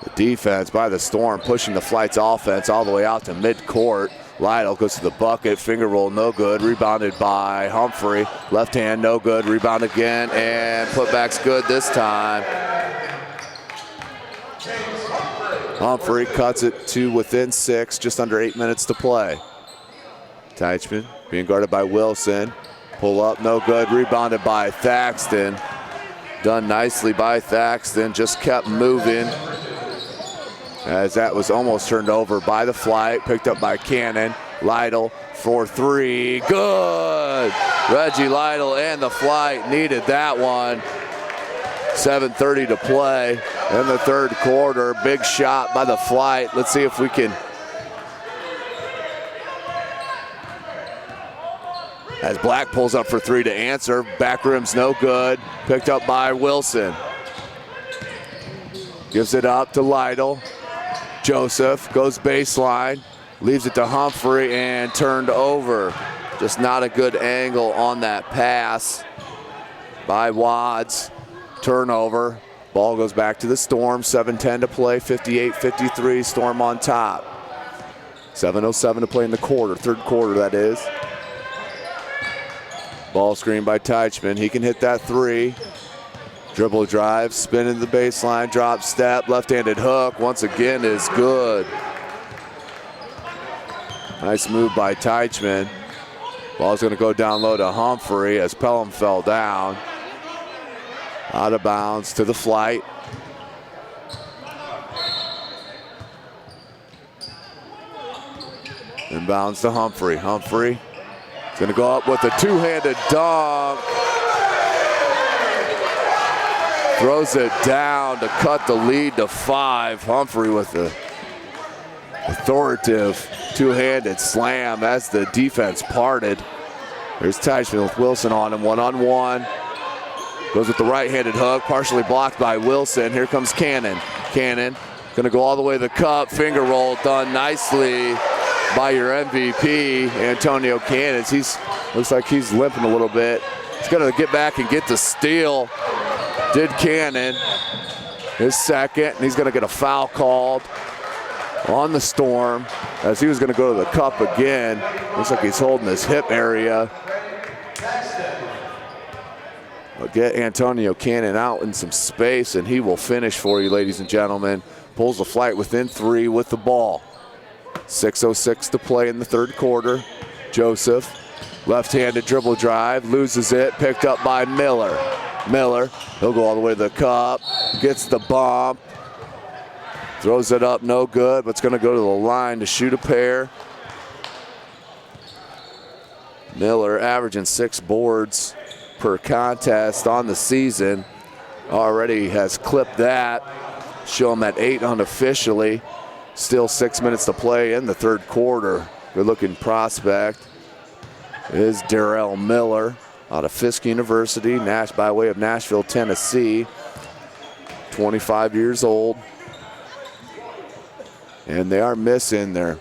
The defense by the Storm pushing the Flite's offense all the way out to midcourt. Lytle goes to the bucket, finger roll, no good. Rebounded by Humphrey. Left hand, no good. Rebound again, and putback's good this time. Humphrey cuts it to within 6, just under 8 minutes to play. Teichman being guarded by Wilson. Pull up, no good. Rebounded by Thaxton. Done nicely by Thaxton, just kept moving. As that was almost turned over by the Flite, picked up by Cannon. Lytle for 3, good! Reggie Lytle and the Flite needed that one. 7:30 to play in the third quarter. Big shot by the Flite. Let's see if we can. As Black pulls up for 3 to answer. Back rim's no good. Picked up by Wilson. Gives it up to Lytle. Joseph goes baseline, leaves it to Humphrey, and turned over. Just not a good angle on that pass by Wads. Turnover. Ball goes back to the Storm. 7:10 to play, 58-53, Storm on top. 7:07 to play in the quarter, third quarter that is. Ball screen by Teichman. He can hit that 3. Dribble drive, spin into the baseline, drop step, left-handed hook, once again is good. Nice move by Teichman. Ball's gonna go down low to Humphrey as Pelham fell down. Out of bounds to the Flite. Inbounds to Humphrey. Humphrey is gonna go up with a 2-handed dunk. Throws it down to cut the lead to 5. Humphrey with the authoritative 2-handed slam as the defense parted. There's Teichman with Wilson on him, one-on-one. Goes with the right-handed hook, partially blocked by Wilson. Here comes Cannon. Cannon gonna go all the way to the cup, finger roll done nicely by your MVP, Antonio Cannon. Looks like he's limping a little bit. He's gonna get back and get the steal. Did Cannon. his second, and he's going to get a foul called on the Storm as he was going to go to the cup again. Looks like he's holding his hip area. We'll get Antonio Cannon out in some space, and he will finish for you, ladies and gentlemen. Pulls the Flite within 3 with the ball. 6:06 to play in the third quarter. Joseph, left-handed dribble drive, loses it, picked up by Miller. Miller, he'll go all the way to the cup, gets the bump, throws it up, no good, but it's going to go to the line to shoot a pair. Miller averaging 6 boards per contest on the season. Already has clipped that. Show him at 8 unofficially. Still 6 minutes to play in the third quarter. Good looking prospect is Darrell Miller out of Fisk University, by way of Nashville, Tennessee. 25 years old. And they are missing their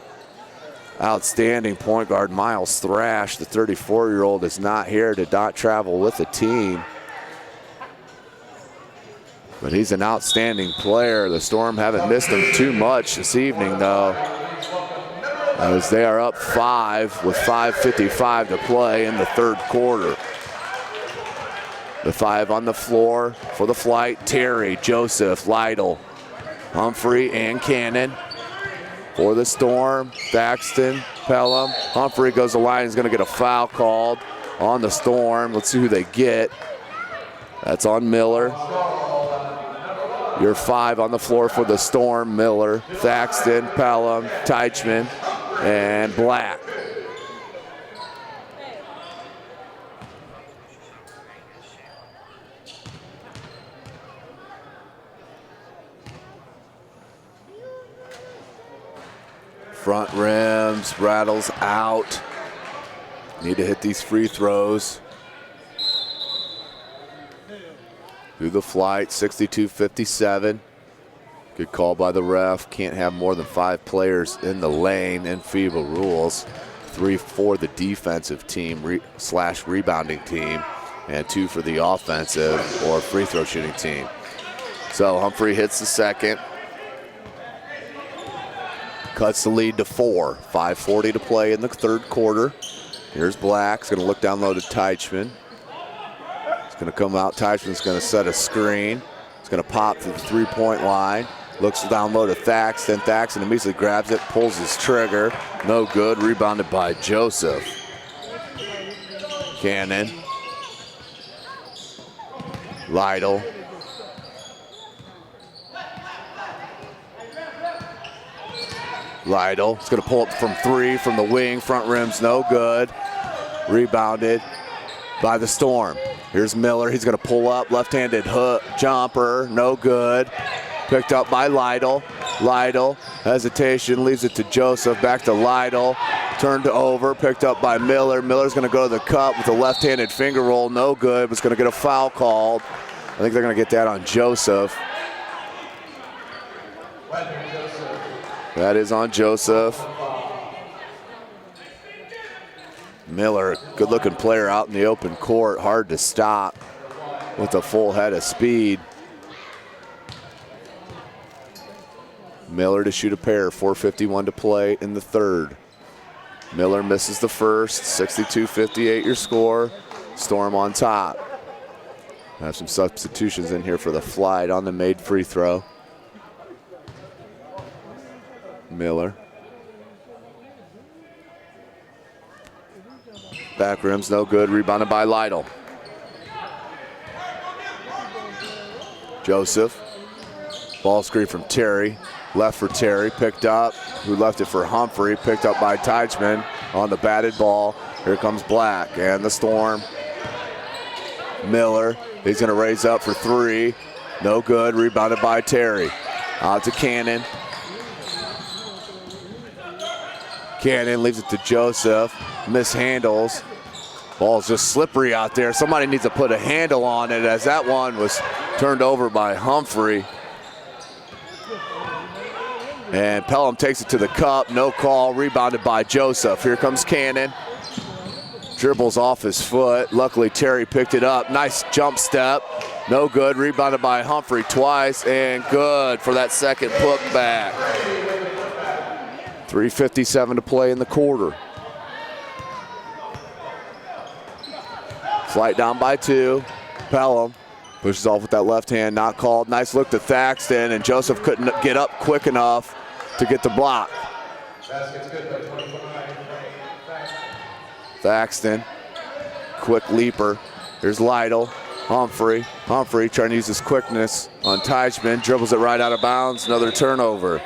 outstanding point guard, Miles Thrash. The 34-year-old is not here, did not travel with the team. But he's an outstanding player. The Storm haven't missed him too much this evening, though, as they are up 5 with 5:55 to play in the third quarter. The 5 on the floor for the Flite. Terry, Joseph, Lytle, Humphrey, and Cannon. For the Storm, Thaxton, Pelham. Humphrey goes to the line. He's going to get a foul called on the Storm. Let's see who they get. That's on Miller. Your 5 on the floor for the Storm: Miller, Thaxton, Pelham, Teichman, and Black. Front rims, rattles out. Need to hit these free throws. Through the Flite, 62-57. Good call by the ref. Can't have more than 5 players in the lane in FIBA rules. 3 for the defensive team slash rebounding team, and 2 for the offensive or free throw shooting team. So Humphrey hits the second. Cuts the lead to 4. 5:40 to play in the third quarter. Here's Black. He's going to look down low to Teichman. He's going to come out. Teichman's going to set a screen. He's going to pop to the three-point line. Looks down low to Thaxton. Thaxton immediately grabs it, pulls his trigger. No good. Rebounded by Joseph. Cannon. Lytle. Lytle is going to pull up from 3 from the wing. Front rim's no good. Rebounded by the Storm. Here's Miller. He's going to pull up. Left-handed hook jumper. No good. Picked up by Lytle. Lytle, hesitation, leaves it to Joseph. Back to Lytle. Turned over. Picked up by Miller. Miller's going to go to the cup with a left-handed finger roll. No good. But it's going to get a foul called. I think they're going to get that on Joseph. That is on Joseph. Miller, good-looking player out in the open court. Hard to stop with a full head of speed. Miller to shoot a pair. 4:51 to play in the third. Miller misses the first. 62-58 your score. Storm on top. Have some substitutions in here for the Flite on the made free throw. Miller. Back rim's no good. Rebounded by Lytle. Joseph. Ball screen from Terry. Left for Terry. Picked up. Who left it for Humphrey. Picked up by Teichman on the batted ball. Here comes Black and the Storm. Miller. He's going to raise up for 3. No good. Rebounded by Terry. Out to Cannon. Cannon leaves it to Joseph. Mishandles. Ball's just slippery out there. Somebody needs to put a handle on it, as that one was turned over by Humphrey. And Pelham takes it to the cup. No call. Rebounded by Joseph. Here comes Cannon. Dribbles off his foot. Luckily, Terry picked it up. Nice jump step. No good. Rebounded by Humphrey twice, and good for that second put back. 3:57 to play in the quarter. Flite down by 2. Pelham pushes off with that left hand, not called. Nice look to Thaxton, and Joseph couldn't get up quick enough to get the block. Thaxton, quick leaper. Here's Lytle. Humphrey trying to use his quickness on Teichman. Dribbles it right out of bounds. Another turnover.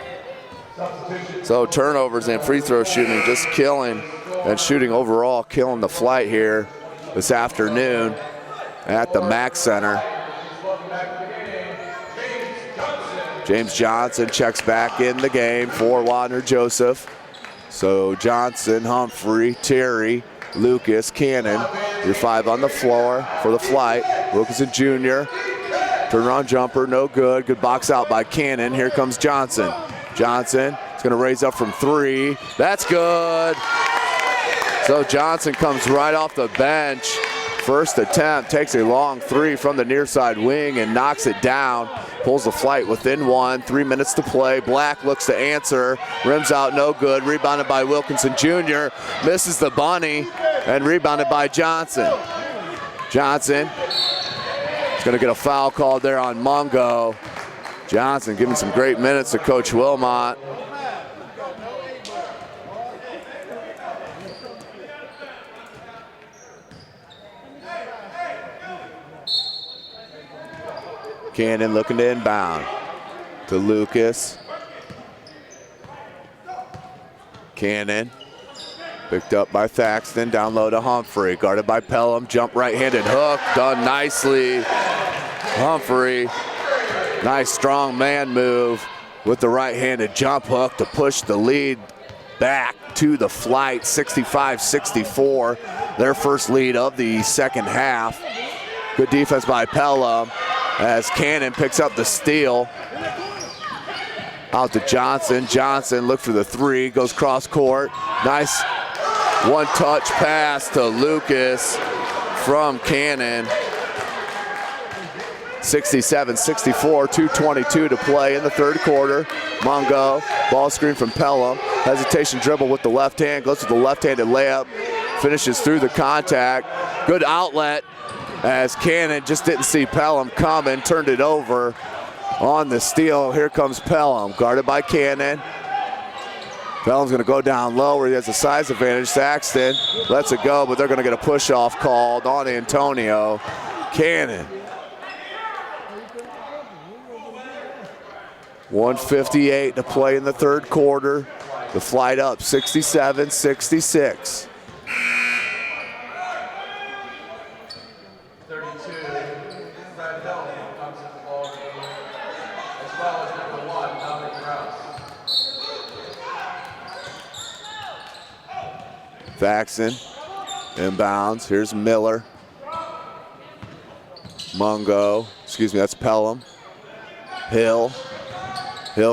So turnovers and free throw shooting just killing, and shooting overall killing the Flite here this afternoon at the Mack Center. James Johnson checks back in the game for Wadner Joseph. So Johnson, Humphrey, Terry, Lucas, Cannon, your 5 on the floor for the Flite. Wilkinson Jr. Turnaround jumper, no good. Good box out by Cannon. Here comes Johnson. Johnson is going to raise up from 3. That's good. So Johnson comes right off the bench. First attempt, takes a long 3 from the near side wing and knocks it down. Pulls the Flite within 1. 3 minutes to play. Black looks to answer. Rims out, no good. Rebounded by Wilkinson Jr. Misses the bunny and rebounded by Johnson. Johnson is going to get a foul called there on Mungo. Johnson giving some great minutes to Coach Wilmot. Cannon looking to inbound to Lucas. Cannon picked up by Thaxton, down low to Humphrey, guarded by Pelham, jump right-handed hook, done nicely. Humphrey, nice strong man move with the right-handed jump hook to push the lead back to the Flite, 65-64, their first lead of the second half. Good defense by Pelham as Cannon picks up the steal. Out to Johnson. Johnson looked for the 3, goes cross court. Nice one-touch pass to Lucas from Cannon. 67-64, 2:22 to play in the third quarter. Mungo, ball screen from Pelham. Hesitation dribble with the left hand, goes to the left-handed layup, finishes through the contact. Good outlet as Cannon just didn't see Pelham coming, turned it over on the steal. Here comes Pelham, guarded by Cannon. Pelham's gonna go down low where he has a size advantage. Thaxton lets it go, but they're gonna get a push-off called on Antonio. Cannon. 1:58 to play in the third quarter. The Flite up 67-66. 32, Brad Hill comes in the ball game, as well as number 1, Dominic Rouse. Thaxton inbounds. Here's Miller. Mungo, that's Pelham. Hill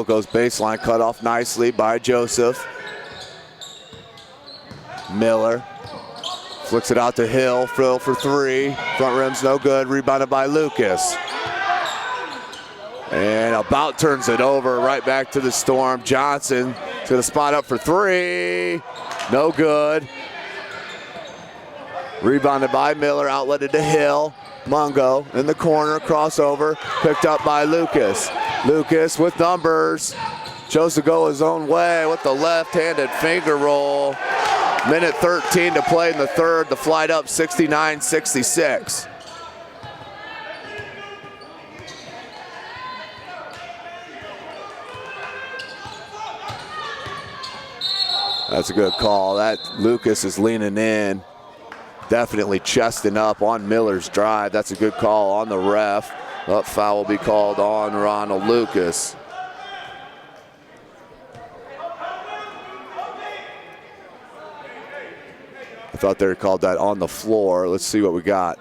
goes baseline, cut off nicely by Joseph. Miller flicks it out to Hill, Frill for 3. Front rim's no good, rebounded by Lucas. And about turns it over, right back to the Storm. Johnson is gonna spot up for 3. No good. Rebounded by Miller, outletted to Hill. Mungo in the corner, crossover, picked up by Lucas. Lucas with numbers, chose to go his own way with the left-handed finger roll. Minute 13 to play in the third. The Flite up 69-66. That's a good call. That Lucas is leaning in, definitely chesting up on Miller's drive. That's a good call on the ref. That foul will be called on Ronald Lucas. I thought they called that on the floor. Let's see what we got.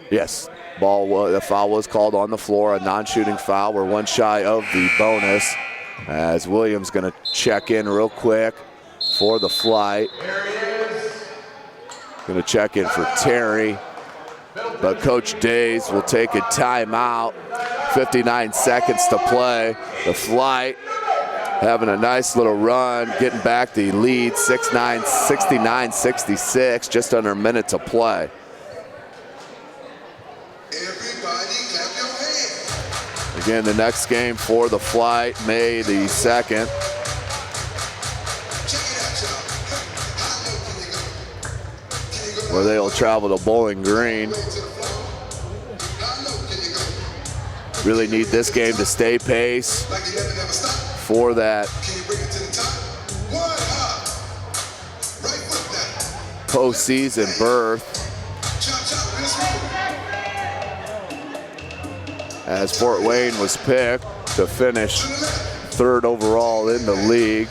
Yes, the foul was called on the floor, a non-shooting foul. We're one shy of the bonus as Williams gonna check in real quick. for the Flite. Gonna check in for Terry, but Coach Days will take a timeout. 59 seconds to play. The Flite having a nice little run, getting back the lead, 69-66, just under a minute to play. Again, the next game for the Flite, May the 2nd. Where they will travel to Bowling Green. Really need this game to stay pace for that postseason berth. As Fort Wayne was picked to finish 3rd overall in the league,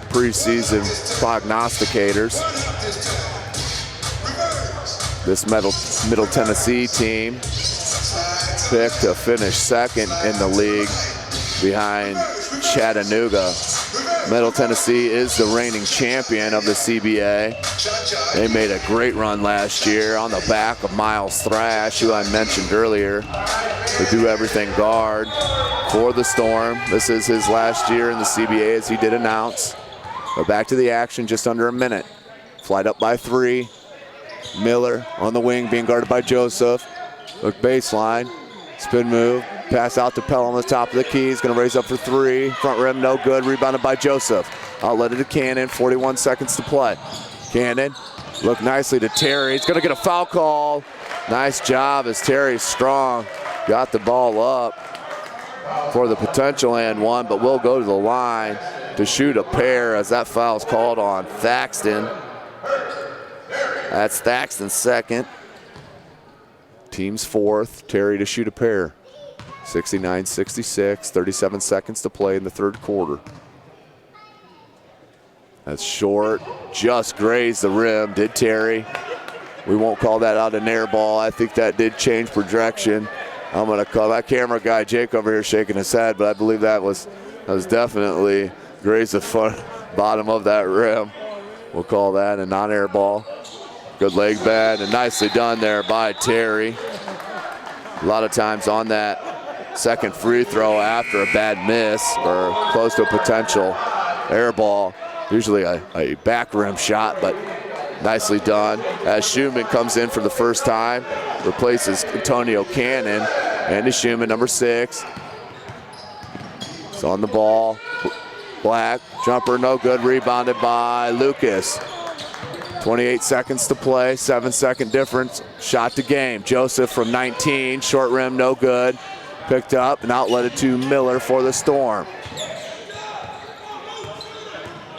preseason prognosticators. This Middle Tennessee team picked to finish 2nd in the league behind Chattanooga. Middle Tennessee is the reigning champion of the CBA. They made a great run last year on the back of Miles Thrash, who I mentioned earlier, the do-everything guard for the Storm. This is his last year in the CBA, as he did announce. But back to the action, just under a minute. Flite up by 3. Miller on the wing, being guarded by Joseph. Look baseline, spin move, pass out to Pell on the top of the key. He's gonna raise up for 3. Front rim, no good, rebounded by Joseph. Outlet it to Cannon, 41 seconds to play. Cannon, look nicely to Terry. He's gonna get a foul call. Nice job as Terry's strong. Got the ball up for the potential and one, but will go to the line to shoot a pair as that foul is called on Thaxton. That's Thaxton's 2nd. Team's 4th. Terry to shoot a pair. 69-66, 37 seconds to play in the 3rd quarter. That's short, just grazed the rim, did Terry. We won't call that out an air ball. I think that did change projection. I'm gonna call that camera guy, Jake, over here shaking his head, but I believe that was definitely grazed the front bottom of that rim. We'll call that a non-air ball. Good leg bend and nicely done there by Terry. A lot of times on that second free throw after a bad miss or close to a potential air ball, usually a back rim shot, but nicely done. As Schumann comes in for the first time, replaces Antonio Cannon, and is Schumann, number 6. It's on the ball. Black, jumper no good, rebounded by Lucas. 28 seconds to play, 7-second difference, shot to game. Joseph from 19, short rim, no good. Picked up and outletted to Miller for the Storm.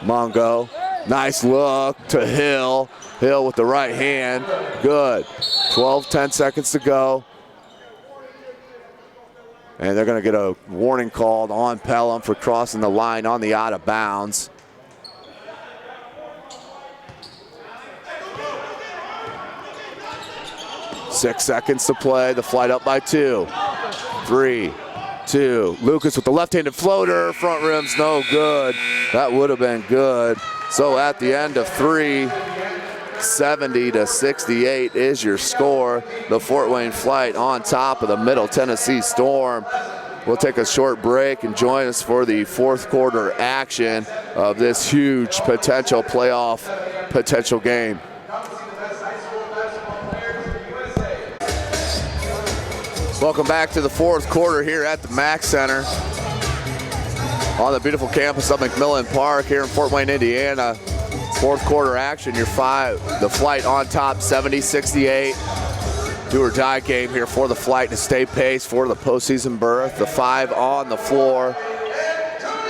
Mongo, nice look to Hill. Hill with the right hand, good. 10 seconds to go. And they're gonna get a warning called on Pelham for crossing the line on the out of bounds. Six seconds to play, the Flite up by 2. 3, 2, Lucas with the left-handed floater, front rim's no good. That would have been good. So at the end of 3, 70-68 is your score. The Fort Wayne Flite on top of the Middle Tennessee Storm. We'll take a short break and join us for the 4th quarter action of this huge potential playoff potential game. Welcome back to the 4th quarter here at the Mack Center on the beautiful campus of McMillan Park here in Fort Wayne, Indiana. 4th quarter action, the Flite on top, 70-68. Do or die game here for the Flite to stay pace for the postseason berth. The 5 on the floor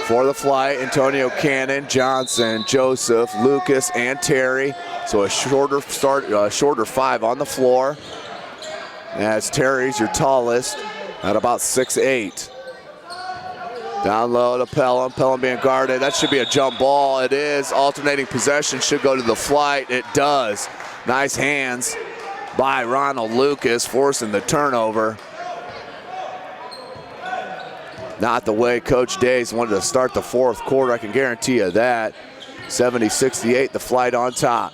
for the Flite: Antonio Cannon, Johnson, Joseph, Lucas, and Terry. So a shorter 5 on the floor. As Terry's your tallest at about 6'8". Down low to Pelham. Pelham being guarded. That should be a jump ball. It is. Alternating possession should go to the Flite. It does. Nice hands by Ronald Lucas, forcing the turnover. Not the way Coach Days wanted to start the 4th quarter, I can guarantee you that. 70-68, the Flite on top.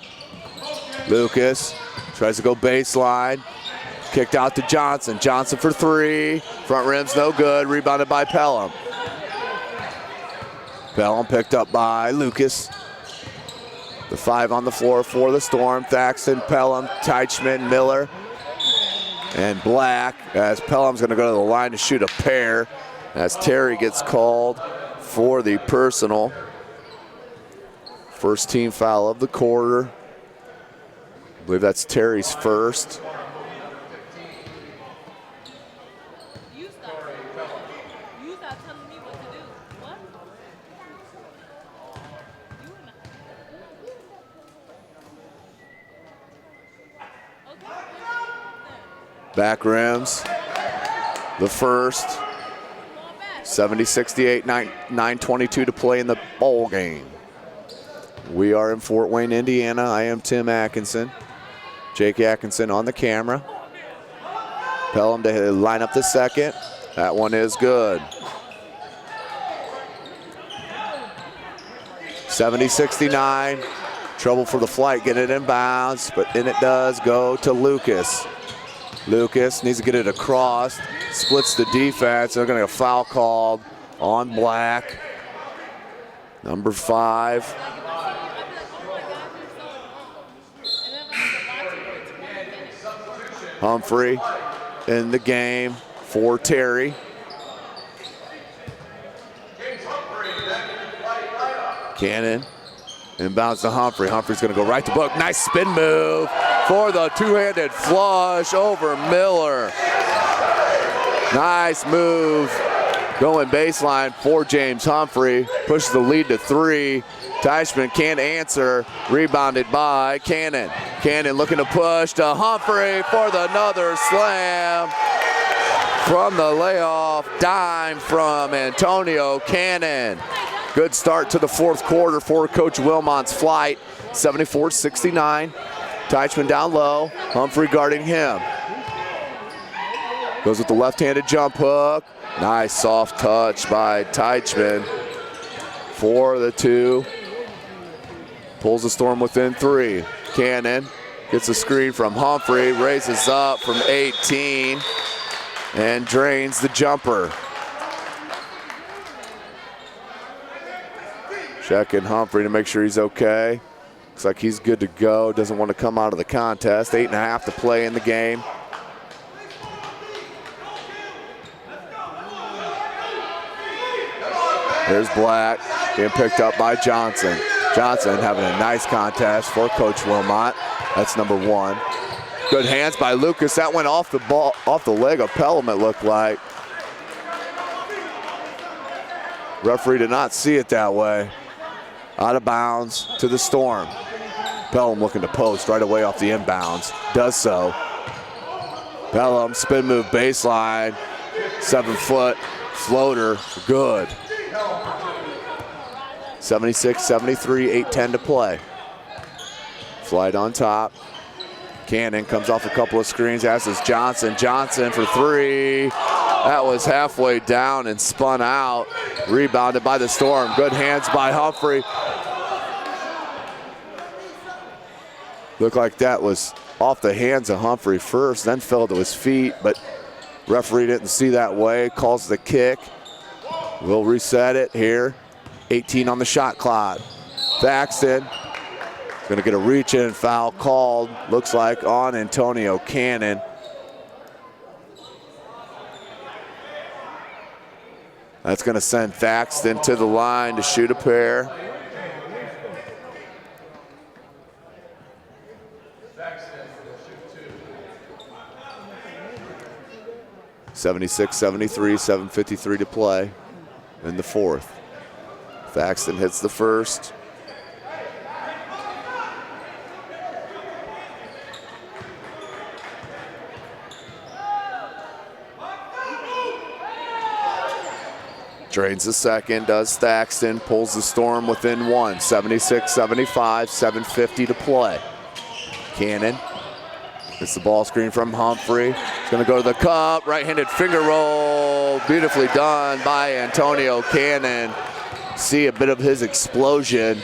Lucas tries to go baseline. Kicked out to Johnson. Johnson for three. Front rim's no good. Rebounded by Pelham. Pelham picked up by Lucas. The 5 on the floor for the Storm. Thaxton, Pelham, Teichman, Miller, and Black. As Pelham's going to go to the line to shoot a pair. As Terry gets called for the personal. First team foul of the quarter. I believe that's Terry's first. Back rims, the first. 70-68, 9:22 to play in the bowl game. We are in Fort Wayne, Indiana. I am Tim Atkinson. Jake Atkinson on the camera. Pelham to line up the second. That one is good. 70-69. Trouble for the Flite, get it inbounds, but then it does go to Lucas. Lucas needs to get it across, splits the defense. They're going to get a foul called on Black. Number 5. Humphrey in the game for Terry. Cannon inbounds to Humphrey. Humphrey's going to go right to Book. Nice spin move for the two-handed flush over Miller. Nice move going baseline for James Humphrey. Pushes the lead to 3. Teichman can't answer. Rebounded by Cannon. Cannon looking to push to Humphrey for another slam. From the layoff, dime from Antonio Cannon. Good start to the fourth quarter for Coach Wilmot's Flite. 74-69. Teichman down low. Humphrey guarding him. Goes with the left-handed jump hook. Nice soft touch by Teichman for the 2. Pulls the Storm within 3. Cannon gets a screen from Humphrey. Raises up from 18 and drains the jumper. Checking Humphrey to make sure he's okay. Looks like he's good to go. Doesn't want to come out of the contest. 8.5 to play in the game. There's Black being picked up by Johnson. Johnson having a nice contest for Coach Wilmot. That's number 1. Good hands by Lucas. That went off the ball, off the leg of Pelham, it looked like. Referee did not see it that way. Out of bounds to the Storm. Pelham looking to post right away off the inbounds. Does so. Pelham spin move baseline. 7-foot floater. Good. 76-73, 8:10 to play. Flite on top. Cannon comes off a couple of screens. As is Johnson. Johnson for 3. That was halfway down and spun out. Rebounded by the Storm. Good hands by Humphrey. Looked like that was off the hands of Humphrey first, then fell to his feet, but referee didn't see that way. Calls the kick. We'll reset it here. 18 on the shot clock. Thaxton going to get a reach-in foul called, looks like, on Antonio Cannon. That's going to send Thaxton to the line to shoot a pair. Thaxton will shoot 2. 76-73, 7:53 to play in the fourth. Thaxton hits the first. Drains the second, does Thaxton, pulls the Storm within 1. 76-75, 7:50 to play. Cannon gets the ball screen from Humphrey. He's gonna go to the cup, right-handed finger roll. Beautifully done by Antonio Cannon. See a bit of his explosion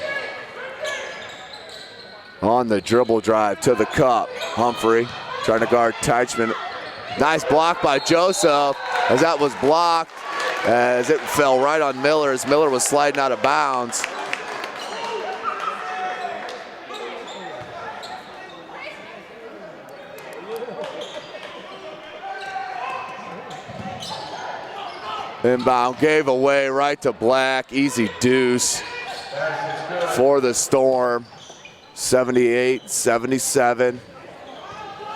on the dribble drive to the cup. Humphrey trying to guard Teichman. Nice block by Joseph, as that was blocked, as it fell right on Miller, as Miller was sliding out of bounds. Inbound, gave away right to Black. Easy deuce for the Storm. 78-77.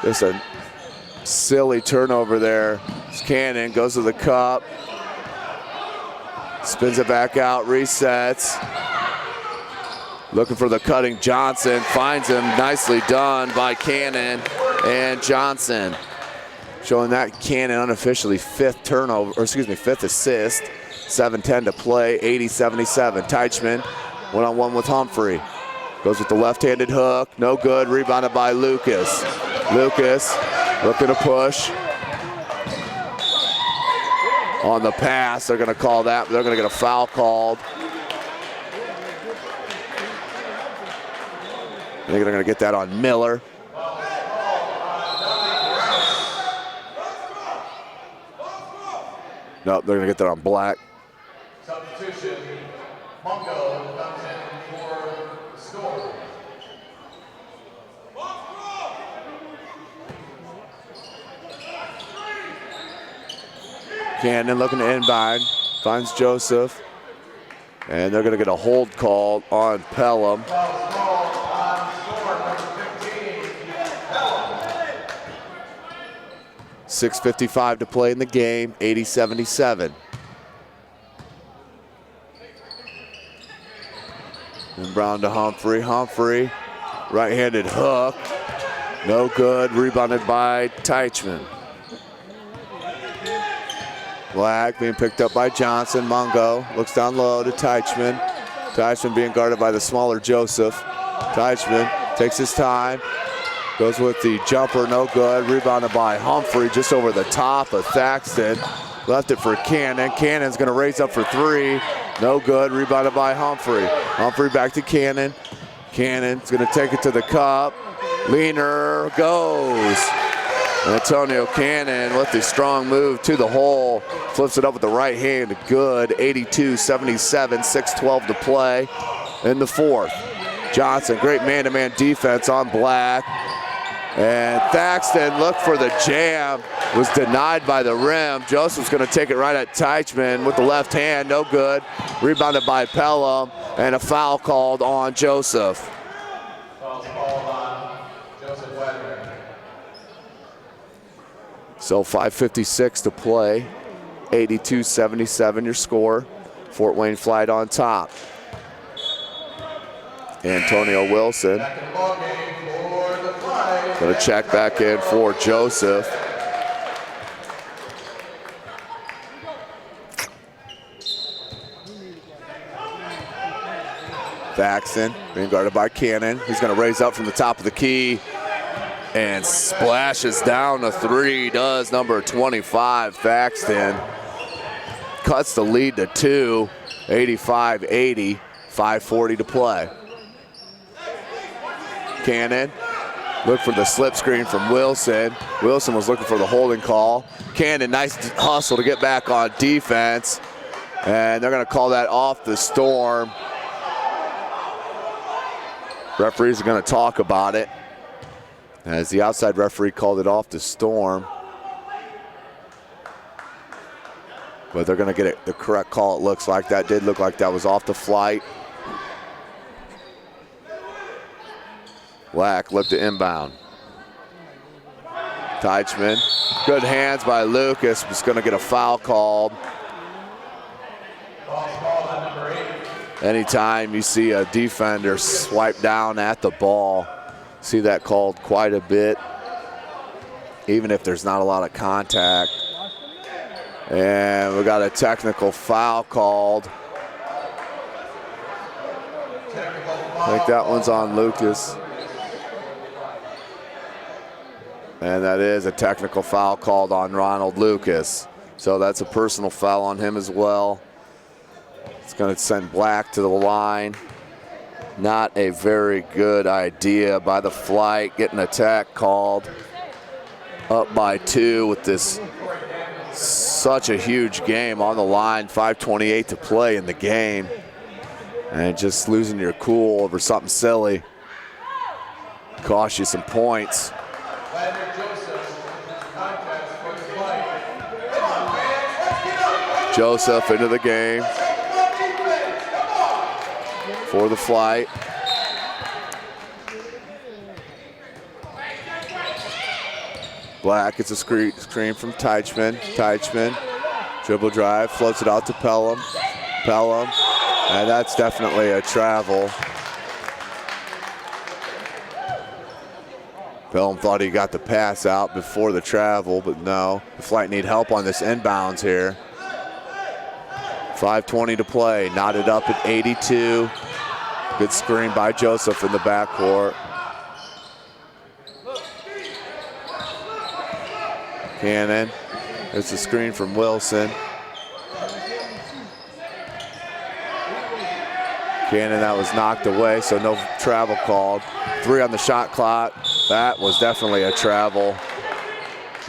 Just a silly turnover there. Cannon goes to the cup. Spins it back out, resets. Looking for the cutting Johnson. Finds him. Nicely done by Cannon and Johnson. Showing that Cannon unofficially fifth assist. 7:10 to play, 80-77. Teichman one-on-one with Humphrey. Goes with the left-handed hook, no good, rebounded by Lucas. Lucas looking to push. On the pass, they're gonna call that, they're gonna get a foul called. I think they're gonna get that on Miller. Nope, they're gonna get that on Black. Substitution, Mungo comes in for the Storm. Cannon looking to inbound, finds Joseph. And they're gonna get a hold call on Pelham. 6:55 to play in the game, 80-77. And Brown to Humphrey. Humphrey, right-handed hook. No good, rebounded by Teichman. Black being picked up by Johnson. Mungo looks down low to Teichman. Teichman being guarded by the smaller Joseph. Teichman takes his time. Goes with the jumper, no good. Rebounded by Humphrey just over the top of Thaxton. Left it for Cannon. Cannon's gonna raise up for three. No good, rebounded by Humphrey. Humphrey back to Cannon. Cannon's gonna take it to the cup. Leaner goes. Antonio Cannon with the strong move to the hole. Flips it up with the right hand, good. 82-77, 6:12 to play in the fourth. Johnson, great man-to-man defense on Black. And Thaxton looked for the jam, was denied by the rim. Joseph's gonna take it right at Teichman with the left hand, no good. Rebounded by Pelham, and a foul called on Joseph. Foul's called on Joseph Wagner. So 5:56 to play, 82-77 your score. Fort Wayne Flite on top. Antonio Wilson Back in the ballgame for the Flite. gonna check back in for Joseph. Thaxton being guarded by Cannon. He's gonna raise up from the top of the key and splashes down a three, does number 25, Thaxton. Cuts the lead to 2, 85-80, 5:40 to play. Cannon, look for the slip screen from Wilson. Wilson was looking for the holding call. Cannon, nice hustle to get back on defense. And they're gonna call that off the Storm. Referees are gonna talk about it, as the outside referee called it off the Storm. But they're gonna get it, the correct call, it looks like. That did look like that was off the Flite. Black looked to inbound. Teichman, good hands by Lucas, was gonna get a foul called. Foul's called on number 8. Anytime you see a defender swipe down at the ball, see that called quite a bit, even if there's not a lot of contact. And we got a technical foul called. I think that one's on Lucas. And that is a technical foul called on Ronald Lucas. So that's a personal foul on him as well. It's gonna send Black to the line. Not a very good idea by the Flite. Getting attack called. Up by 2 with this such a huge game on the line. 5:28 to play in the game. And just losing your cool over something silly cost you some points. Joseph into the game for the Flite. Black gets a screen from Teichman. Teichman, dribble drive, floats it out to Pelham. Pelham, and that's definitely a travel. Pelham thought he got the pass out before the travel, but no. The Flite need help on this inbounds here. 5:20 to play, knotted up at 82. Good screen by Joseph in the backcourt. Cannon, it's a screen from Wilson. Cannon, that was knocked away, so no travel called. 3 on the shot clock. That was definitely a travel.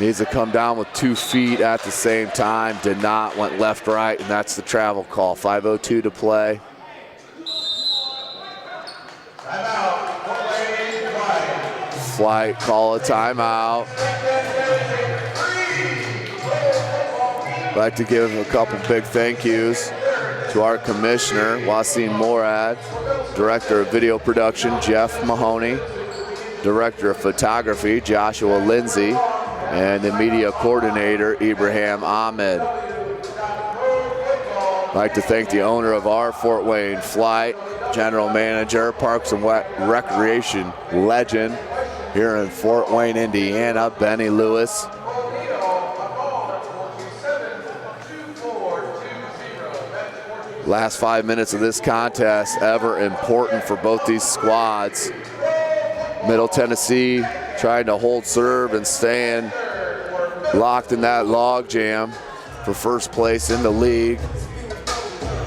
Needs to come down with 2 feet at the same time. Did not, went left, right, and that's the travel call. 5:02 to play. Flite call a timeout. I'd like to give a couple big thank yous to our commissioner, Wasim Morad, director of video production, Jeff Mahoney, director of photography, Joshua Lindsay, and the media coordinator, Ibrahim Ahmed. I'd like to thank the owner of our Fort Wayne Flite, general manager, Parks and Recreation legend here in Fort Wayne, Indiana, Benny Lewis. Last 5 minutes of this contest, ever important for both these squads. Middle Tennessee trying to hold serve and staying locked in that log jam for first place in the league.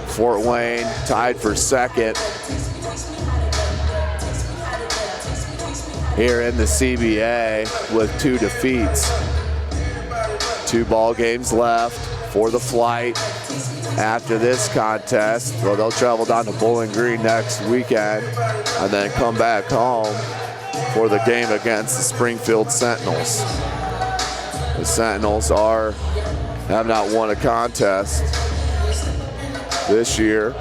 Fort Wayne tied for second here in the CBA with 2 defeats. 2 ball games left for the Flite. After this contest, well, they'll travel down to Bowling Green next weekend and then come back home for the game against the Springfield Sentinels. The Sentinels have not won a contest this year.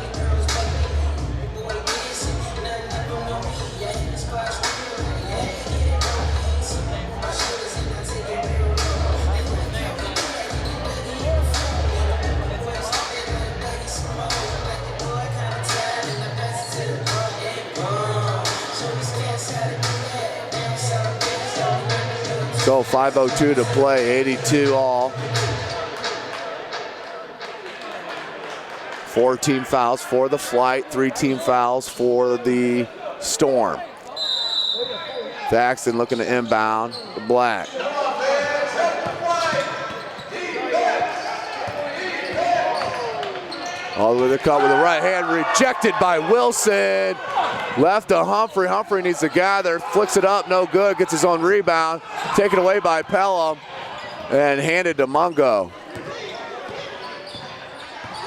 So 5:02 to play, 82 all. 4 team fouls for the Flite, 3 team fouls for the Storm. Thaxton looking to inbound to Black. All the way to the cut with the right hand, rejected by Wilson. Left to Humphrey. Humphrey needs to gather, flicks it up, no good, gets his own rebound. Taken away by Pelham and handed to Mungo.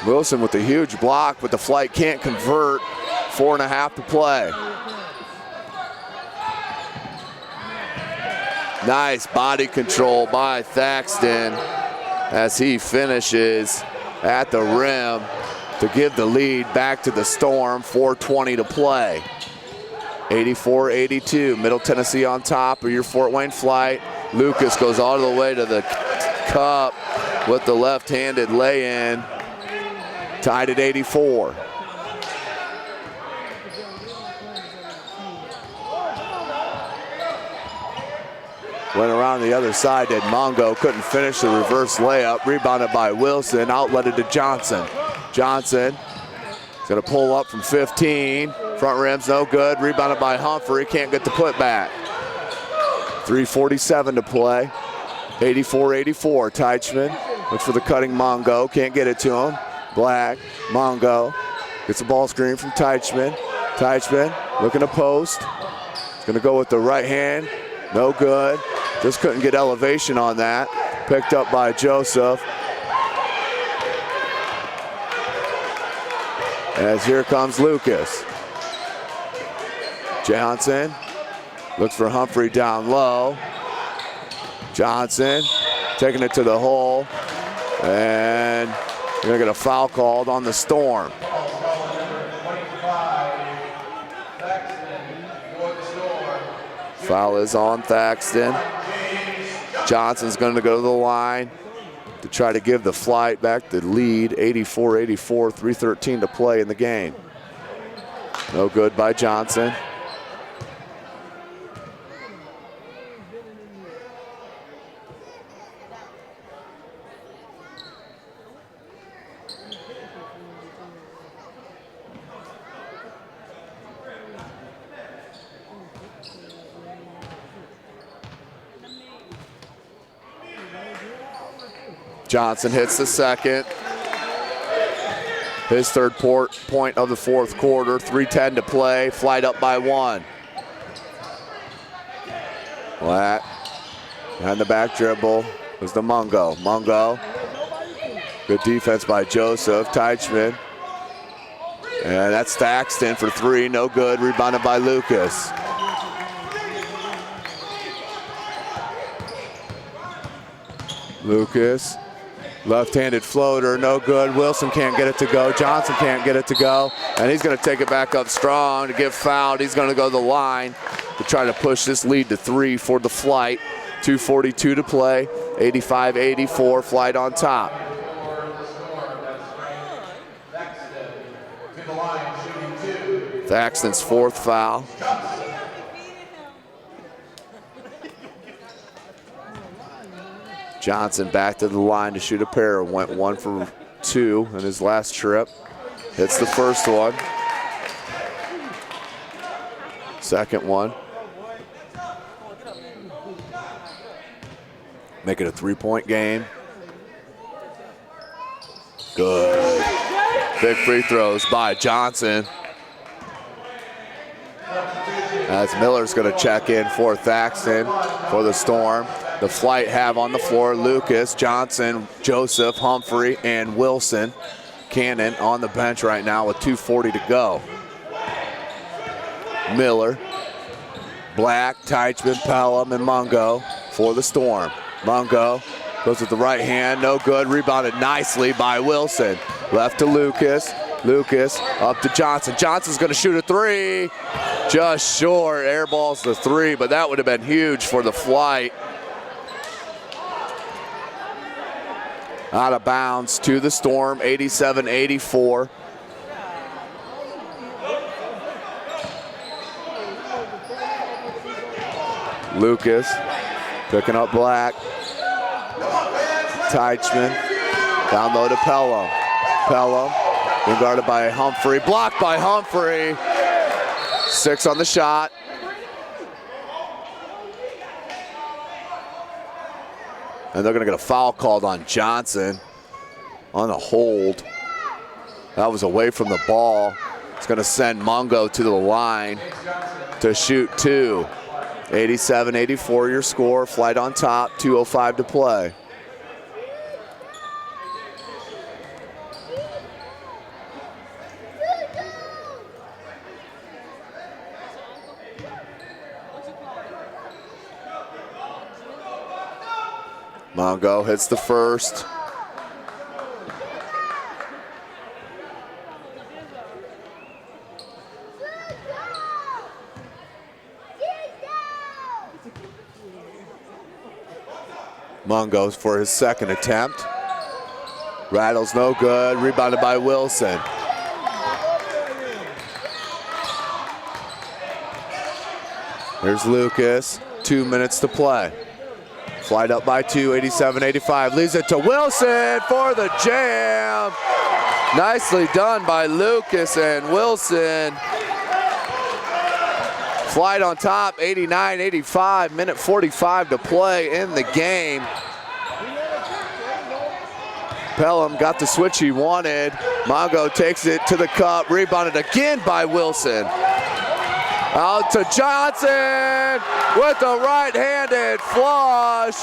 Wilson with a huge block, but the Flite can't convert. 4.5 to play. Nice body control by Thaxton as he finishes at the rim to give the lead back to the Storm. 4:20 to play. 84-82, Middle Tennessee on top of your Fort Wayne Flite. Lucas goes all the way to the cup with the left-handed lay-in. Tied at 84. Went around the other side, did Mongo, couldn't finish the reverse layup. Rebounded by Wilson, outletted to Johnson. Johnson is gonna pull up from 15. Front rim's no good, rebounded by Humphrey, can't get the putback. 3:47 to play, 84-84. Teichman looks for the cutting Mongo, can't get it to him. Black, Mongo, gets the ball screen from Teichman. Teichman looking to post. He's gonna go with the right hand. No good. Just couldn't get elevation on that. Picked up by Joseph. As here comes Lucas. Johnson looks for Humphrey down low. Johnson taking it to the hole. And we're gonna get a foul called on the Storm. Foul is on Thaxton. Johnson's going to go to the line to try to give the Flite back the lead, 84-84, 3:13 to play in the game. No good by Johnson. Johnson hits the second. His third point of the fourth quarter. 3:10 to play. Flite up by 1. Black. Behind the back dribble was the Mungo. Mungo. Good defense by Joseph. Teichman. And that's Thaxton for 3. No good. Rebounded by Lucas. Lucas. Left-handed floater, no good. Wilson can't get it to go. Johnson can't get it to go. And he's going to take it back up strong to get fouled. He's going to go to the line to try to push this lead to 3 for the Flite. 2:42 to play, 85-84, Flite on top. Thaxton's 4th foul. Johnson back to the line to shoot a pair. Went 1 for 2 in his last trip. Hits the first one. Second one. Make it a 3-point game. Good. Big free throws by Johnson. As Miller's going to check in for Thaxton for the Storm. The Flite have on the floor Lucas, Johnson, Joseph, Humphrey, and Wilson. Cannon on the bench right now with 2:40 to go. Miller, Black, Teichman, Pelham, and Mungo for the Storm. Mungo goes with the right hand, no good. Rebounded nicely by Wilson. Left to Lucas. Lucas up to Johnson. Johnson's going to shoot a 3. Just short. Airballs the 3, but that would have been huge for the Flite. Out of bounds to the Storm, 87-84. Lucas picking up Black. Teichman down low to Pelham. Pelham being guarded by Humphrey. Blocked by Humphrey. 6 on the shot. And they're going to get a foul called on Johnson on a hold. That was away from the ball. It's going to send Mungo to the line to shoot 2. 87-84 your score. Flite on top, 2:05 to play. Mungo hits the first. Mungo for his second attempt. Rattles no good, rebounded by Wilson. Here's Lucas, 2 minutes to play. Flite up by 2, 87-85. Leaves it to Wilson for the jam. Nicely done by Lucas and Wilson. Flite on top, 89-85. Minute 45 to play in the game. Pelham got the switch he wanted. Mungo takes it to the cup. Rebounded again by Wilson. Out to Johnson with the right-handed flush.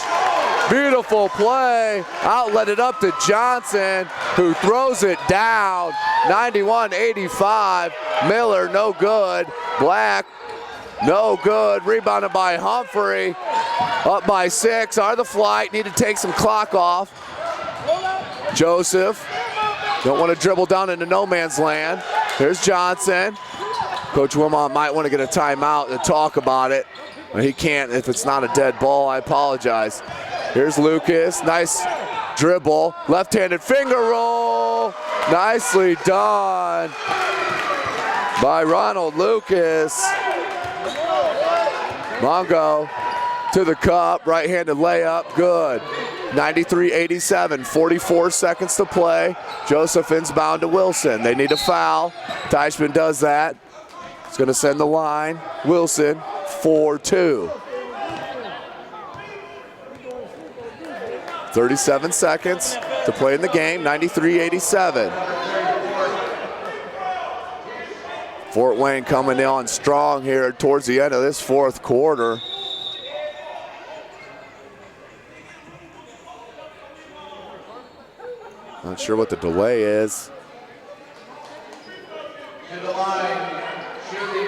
Beautiful play. Outletted up to Johnson, who throws it down. 91-85. Miller, no good. Black, no good. Rebounded by Humphrey. Up by 6. Are the Flite. Need to take some clock off. Joseph. Don't want to dribble down into no man's land. Here's Johnson. Coach Wilmot might want to get a timeout and talk about it. He can't if it's not a dead ball. I apologize. Here's Lucas. Nice dribble. Left-handed finger roll. Nicely done by Ronald Lucas. Mongo to the cup. Right-handed layup. Good. 93-87, 44 seconds to play. Joseph inbound to Wilson. They need a foul. Teichman does that. He's going to send the line. Wilson, 4-2. 37 seconds to play in the game, 93-87. Fort Wayne coming on strong here towards the end of this fourth quarter. Not sure what the delay is.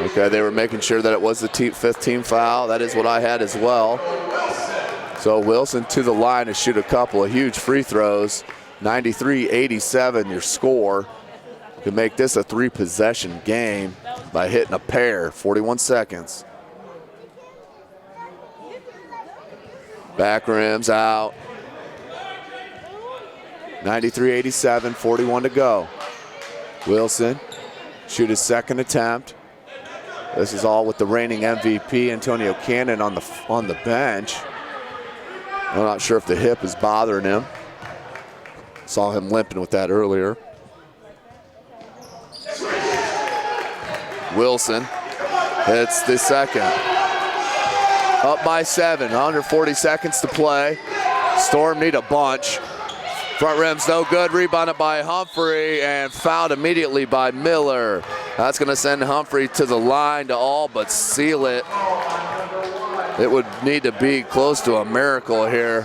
Okay, they were making sure that it was the fifth team foul. That is what I had as well. So Wilson to the line to shoot a couple of huge free throws. 93-87 your score. You can make this a 3-possession game by hitting a pair. 41 seconds. Back rims out. 93-87, 41 to go. Wilson shoot his second attempt. This is all with the reigning MVP Antonio Cannon on the bench. I'm not sure if the hip is bothering him. Saw him limping with that earlier. Wilson hits the second. Up by 7, under 40 seconds to play. Storm need a bunch. Front rim's no good, rebounded by Humphrey and fouled immediately by Miller. That's gonna send Humphrey to the line to all but seal it. It would need to be close to a miracle here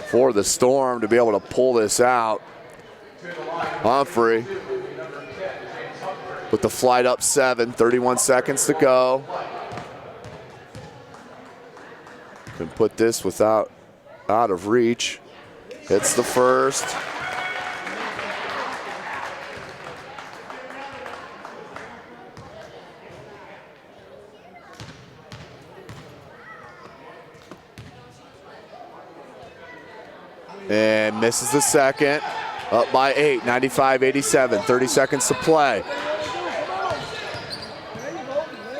for the Storm to be able to pull this out. Humphrey with the Flite up 7, 31 seconds to go. Can put this out of reach. Hits the first. And misses the second. Up by 8, 95-87, 30 seconds to play.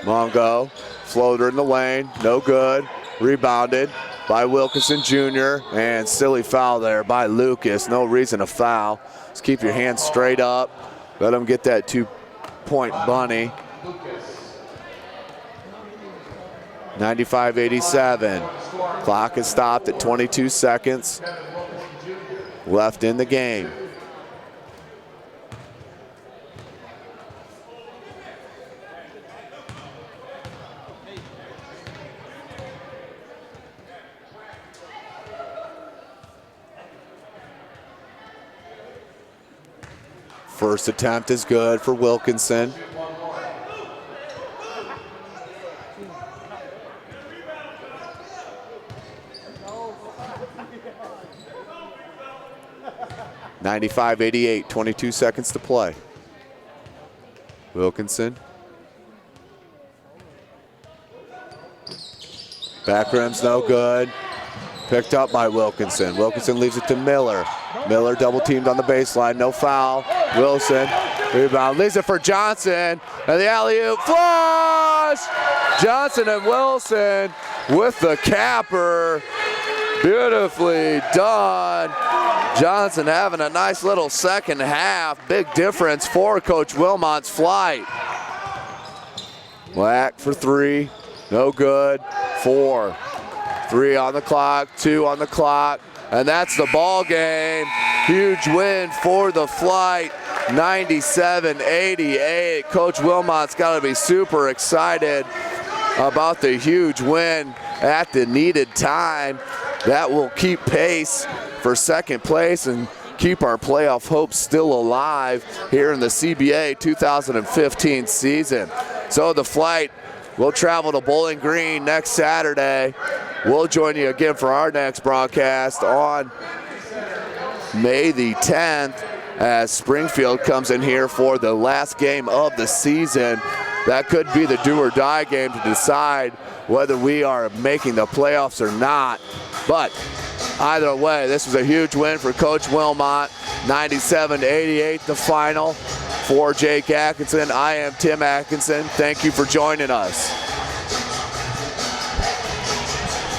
Mongo, floater in the lane, no good. Rebounded by Wilkinson Jr. and silly foul there by Lucas. No reason to foul. Just keep your hands straight up. Let him get that 2-point bunny. 95-87. Clock is stopped at 22 seconds left in the game. First attempt is good for Wilkinson. (95-88), 22 seconds to play. Wilkinson. Back rim's no good. Picked up by Wilkinson. Wilkinson leaves it to Miller. Miller double teamed on the baseline, no foul. Wilson, rebound, leaves it for Johnson, and the alley-oop flush! Johnson and Wilson with the capper. Beautifully done. Johnson having a nice little second half. Big difference for Coach Wilmot's Flite. Black for 3, no good. 4, 3 on the clock, 2 on the clock, and that's the ball game. Huge win for the Flite. 97-88. Coach Wilmot's got to be super excited about the huge win at the needed time. That will keep pace for second place and keep our playoff hopes still alive here in the CBA 2015 season. So the Flite will travel to Bowling Green next Saturday. We'll join you again for our next broadcast on May the 10th as Springfield comes in here for the last game of the season. That could be the do or die game to decide whether we are making the playoffs or not. But either way, this was a huge win for Coach Wilmot. 97-88 the final. For Jake Atkinson, I am Tim Atkinson. Thank you for joining us.